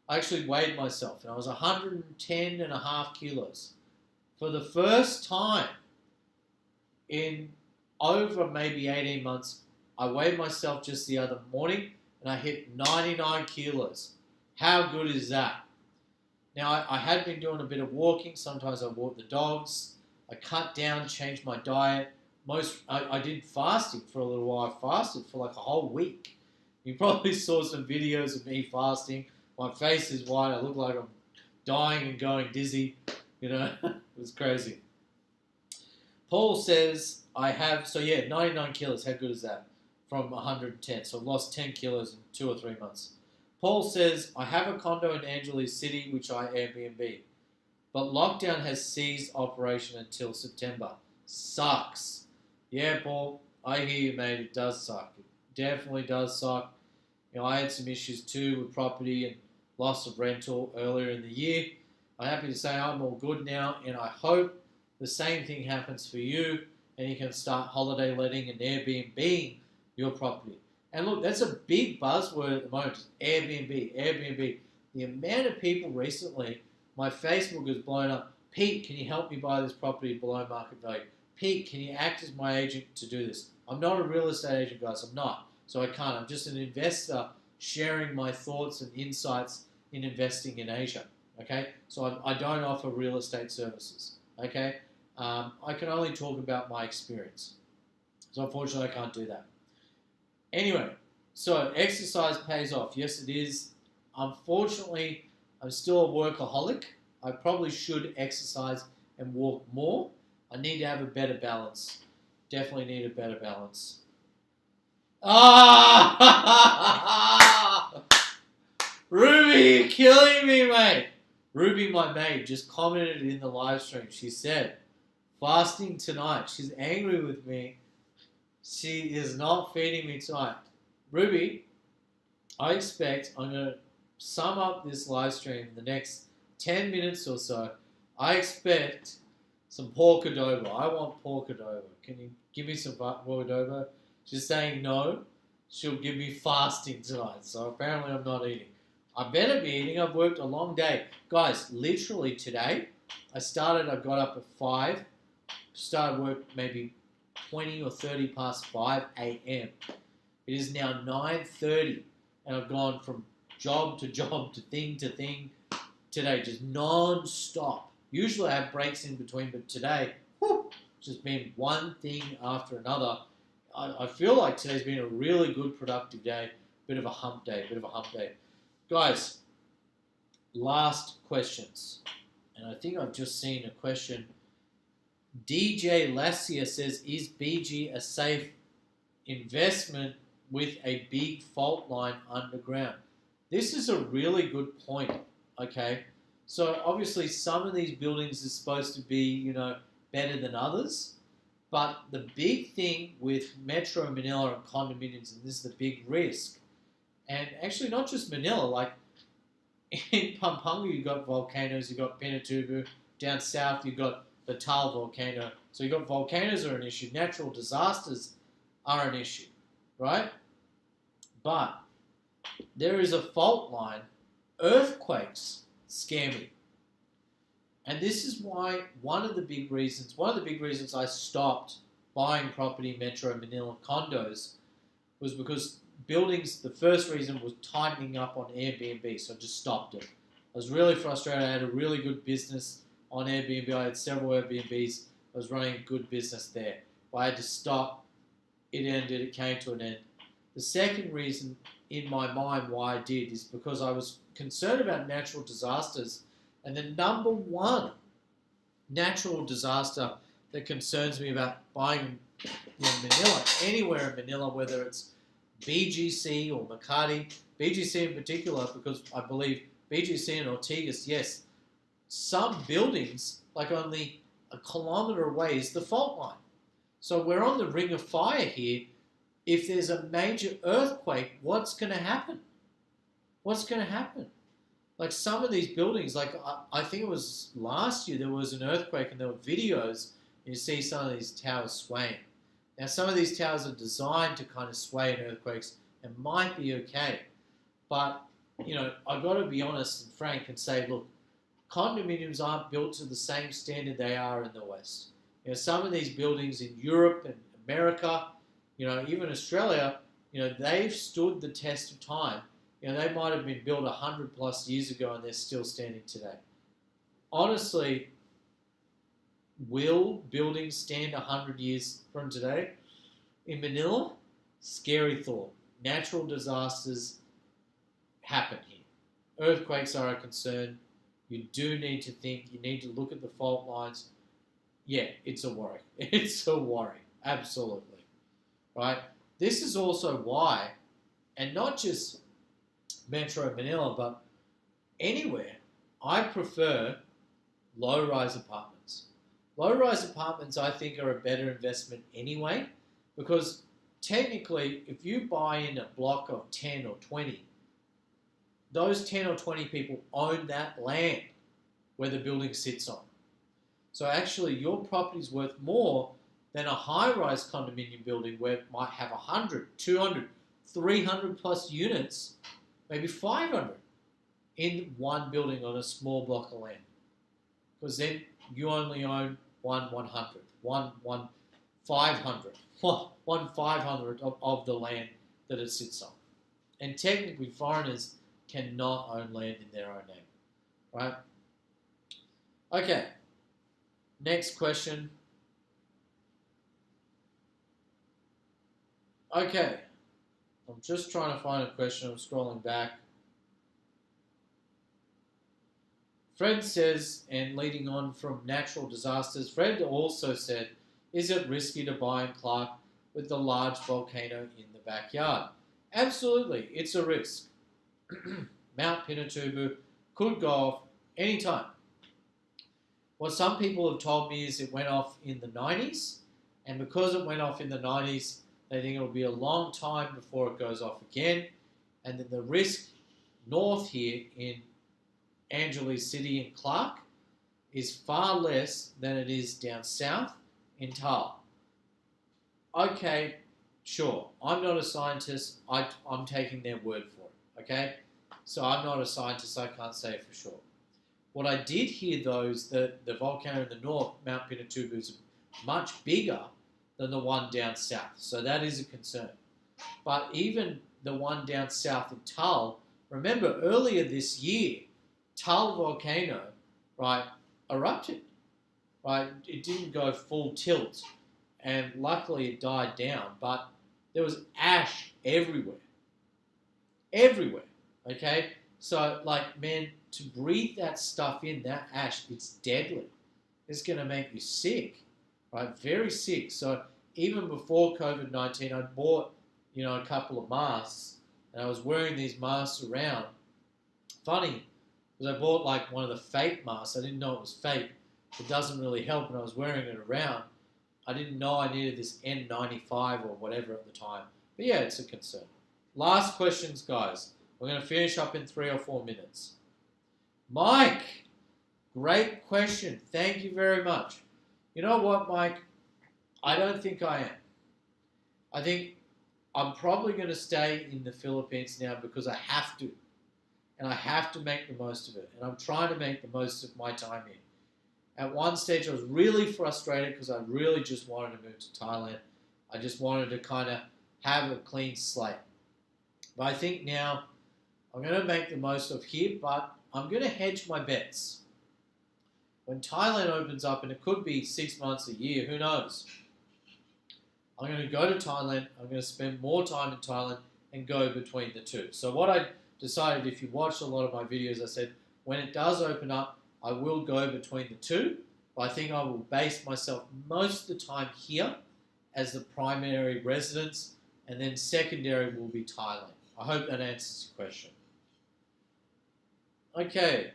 I actually weighed myself, and I was 110.5 kilos. For the first time in over maybe 18 months, I weighed myself just the other morning, and I hit 99 kilos. How good is that? Now, I had been doing a bit of walking. Sometimes I walk the dogs. I cut down, changed my diet. I did fasting for a little while. I fasted for like a whole week. You probably saw some videos of me fasting. My face is white. I look like I'm dying and going dizzy. It was crazy. Paul says, 99 kilos. How good is that? From 110. So I've lost 10 kilos in 2 or 3 months. Paul says, I have a condo in Angeles City, which I Airbnb. But lockdown has ceased operation until September. Sucks. Yeah, Paul, I hear you, mate. It does suck. It definitely does suck. I had some issues too with property and loss of rental earlier in the year. I'm happy to say I'm all good now, and I hope the same thing happens for you, and you can start holiday letting and Airbnb your property. And look, that's a big buzzword at the moment, Airbnb. The amount of people recently, my Facebook has blown up. Pete, can you help me buy this property below market value? Pete, can you act as my agent to do this? I'm not a real estate agent, guys. I'm not. So I can't. I'm just an investor sharing my thoughts and insights in investing in Asia. Okay? So I don't offer real estate services. Okay? I can only talk about my experience. So unfortunately, I can't do that. Anyway, so exercise pays off. Yes, it is. Unfortunately, I'm still a workaholic. I probably should exercise and walk more. I need to have a better balance. Definitely need a better balance. Ruby, you're killing me, mate. Ruby, my mate, just commented in the live stream. She said, fasting tonight. She's angry with me. She is not feeding me tonight. Ruby, I expect I'm going to sum up this live stream in the next 10 minutes or so. I expect some pork adobo. I want pork adobo. Can you give me some pork adobo? She's saying no. She'll give me fasting tonight. So apparently I'm not eating. I better be eating. I've worked a long day. Guys, literally today, I got up at 5. Started work maybe 20 or 30 past 5 a.m. It is now 9:30. And I've gone from job to job to thing today. Just non-stop. Usually I have breaks in between, but today, just been one thing after another. I feel like today's been a really good productive day. bit of a hump day. Guys, last questions. And I think I've just seen a question. DJ Lassia says, is BG a safe investment with a big fault line underground? This is a really good point, okay? So obviously some of these buildings are supposed to be, better than others. But the big thing with Metro Manila and condominiums, and this is the big risk, and actually not just Manila, like in Pampanga you've got volcanoes, you've got Pinatubo, down south you've got the Tal volcano. So you've got volcanoes are an issue, natural disasters are an issue, right? But there is a fault line, earthquakes scare me. And this is why one of the big reasons I stopped buying property in Metro Manila condos was because buildings, the first reason was tightening up on Airbnb, so I just stopped it. I was really frustrated. I had a really good business on Airbnb. I had several Airbnbs. I was running a good business there. But I had to stop. It ended. It came to an end. The second reason in my mind why I did is because I was concerned about natural disasters. And the number one natural disaster that concerns me about buying in Manila, anywhere in Manila, whether it's BGC or Makati, BGC in particular, because I believe BGC and Ortigas, yes, some buildings, like only a kilometre away, is the fault line. So we're on the ring of fire here. If there's a major earthquake, what's going to happen? Like some of these buildings, like I think it was last year, there was an earthquake and there were videos, and you see some of these towers swaying. Now some of these towers are designed to kind of sway in earthquakes and might be okay. But, I've got to be honest and frank and say, look, condominiums aren't built to the same standard they are in the West. Some of these buildings in Europe and America, even Australia, they've stood the test of time. They might have been built 100 plus years ago and they're still standing today. Honestly, will buildings stand 100 years from today? In Manila, scary thought. Natural disasters happen here. Earthquakes are a concern. You do need to think. You need to look at the fault lines. Yeah, it's a worry. It's a worry. Absolutely. Right? This is also why, and not just Metro Manila, but anywhere, I prefer low-rise apartments. Low-rise apartments, I think, are a better investment anyway, because technically, if you buy in a block of 10 or 20, those 10 or 20 people own that land where the building sits on. So actually, your property's worth more than a high-rise condominium building where it might have 100, 200, 300 plus units, maybe 500 in one building on a small block of land. Because then you only own one 500 of the land that it sits on. And technically, foreigners cannot own land in their own name. Right? Okay. Next question. Okay. I'm just trying to find a question. I'm scrolling back. Fred says, and leading on from natural disasters, Fred also said, is it risky to buy in Clark with the large volcano in the backyard? Absolutely, it's a risk. Mount Pinatubo could go off anytime. What some people have told me is it went off in the 90s, and because it went off in the 90s, they think it'll be a long time before it goes off again, and then the risk north here in Angeles City and Clark is far less than it is down south in Tal. Okay, sure. I'm not a scientist. I'm taking their word for it, okay? So I'm not a scientist. I can't say for sure. What I did hear, though, is that the volcano in the north, Mount Pinatubo, is much bigger than the one down south. So that is a concern. But even the one down south in Tal, remember earlier this year, Tal volcano, right, erupted, right? It didn't go full tilt, and luckily it died down, but there was ash everywhere. everywhere. Okay, so like, man, to breathe that stuff in, that ash, it's deadly. It's going to make you sick, right? Very sick. So even before COVID-19, I bought, a couple of masks, and I was wearing these masks around. Funny, because I bought like one of the fake masks. I didn't know it was fake. It doesn't really help, and I was wearing it around. I didn't know I needed this N95 or whatever at the time. But yeah, it's a concern. Last questions, guys. We're going to finish up in 3 or 4 minutes. Mike, great question. Thank you very much. You know what, Mike? I don't think I am. I think I'm probably going to stay in the Philippines now because I have to. And I have to make the most of it. And I'm trying to make the most of my time here. At one stage, I was really frustrated because I really just wanted to move to Thailand. I just wanted to kind of have a clean slate. But I think now I'm going to make the most of here, but I'm going to hedge my bets. When Thailand opens up, and it could be 6 months, a year, who knows? I'm going to go to Thailand. I'm going to spend more time in Thailand and go between the two. So what I decided, if you watched a lot of my videos, I said, when it does open up, I will go between the two. But I think I will base myself most of the time here as the primary residence, and then secondary will be Thailand. I hope that answers your question. Okay.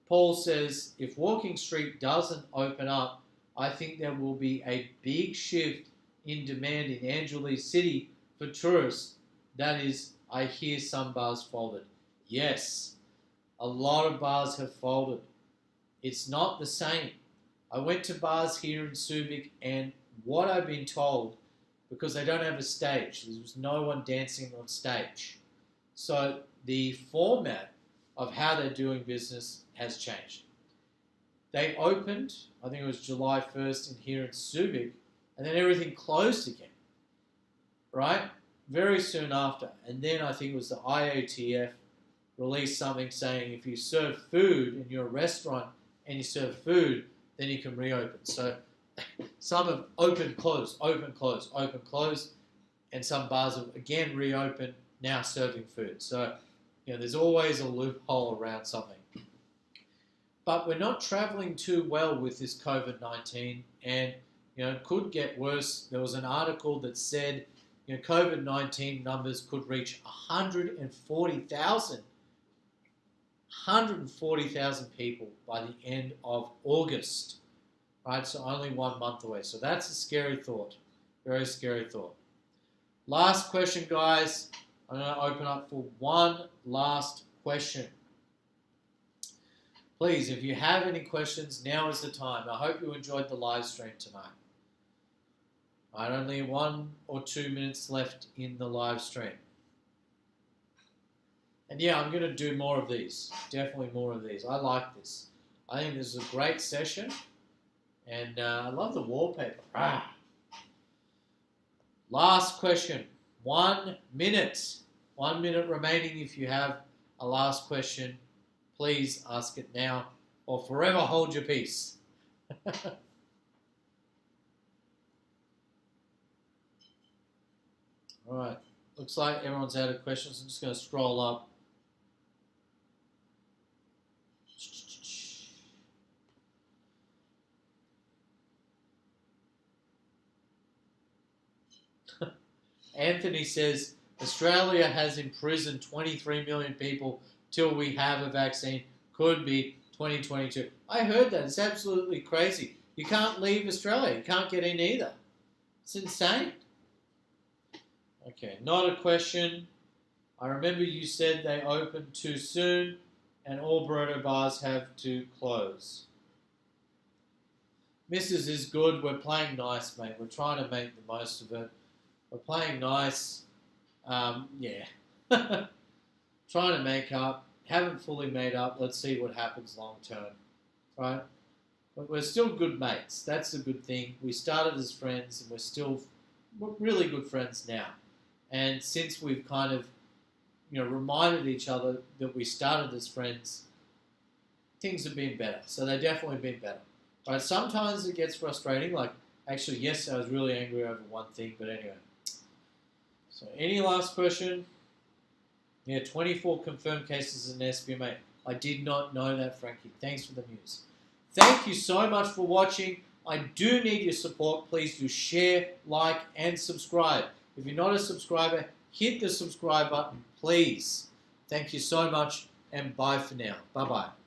Paul says, if Walking Street doesn't open up, I think there will be a big shift in demand in Angeles City for tourists. That is, I hear some bars folded. Yes, a lot of bars have folded. It's not the same. I went to bars here in Subic, and what I've been told, because they don't have a stage, there was no one dancing on stage. So the format of how they're doing business has changed. They opened, I think it was July 1st in here in Subic, and then everything closed again, right? Very soon after. And then I think it was the IATF released something saying if you serve food in your restaurant and you serve food, then you can reopen. So some have opened, closed, open, closed, open, closed, and some bars have again reopened, now serving food. So, there's always a loophole around something. But we're not traveling too well with this COVID-19, and, it could get worse. There was an article that said, COVID-19 numbers could reach 140,000 people by the end of August, right? So only 1 month away. So that's a scary thought, very scary thought. Last question, guys. I'm going to open up for one last question. Please, if you have any questions, now is the time. I hope you enjoyed the live stream tonight. Right, only 1 or 2 minutes left in the live stream. And yeah, I'm going to do more of these. Definitely more of these. I like this. I think this is a great session. And I love the wallpaper. Last question. 1 minute. 1 minute remaining. If you have a last question, please ask it now or forever hold your peace. All right. Looks like everyone's out of questions. I'm just going to scroll up. Anthony says, Australia has imprisoned 23 million people till we have a vaccine. Could be 2022. I heard that. It's absolutely crazy. You can't leave Australia. You can't get in either. It's insane. Okay, not a question. I remember you said they opened too soon and all burrito bars have to close. Mrs. is good. We're playing nice, mate. We're trying to make the most of it. We're playing nice. Yeah. Trying to make up. Haven't fully made up. Let's see what happens long term. Right? But we're still good mates. That's the good thing. We started as friends and we're really good friends now. And since we've kind of, reminded each other that we started as friends, things have been better. So they've definitely been better. Right? Sometimes it gets frustrating. Like, actually, yes, I was really angry over one thing. But anyway. So any last question? Yeah, 24 confirmed cases in SBMA. I did not know that, Frankie. Thanks for the news. Thank you so much for watching. I do need your support. Please do share, like, and subscribe. If you're not a subscriber, hit the subscribe button, please. Thank you so much, and bye for now. Bye-bye.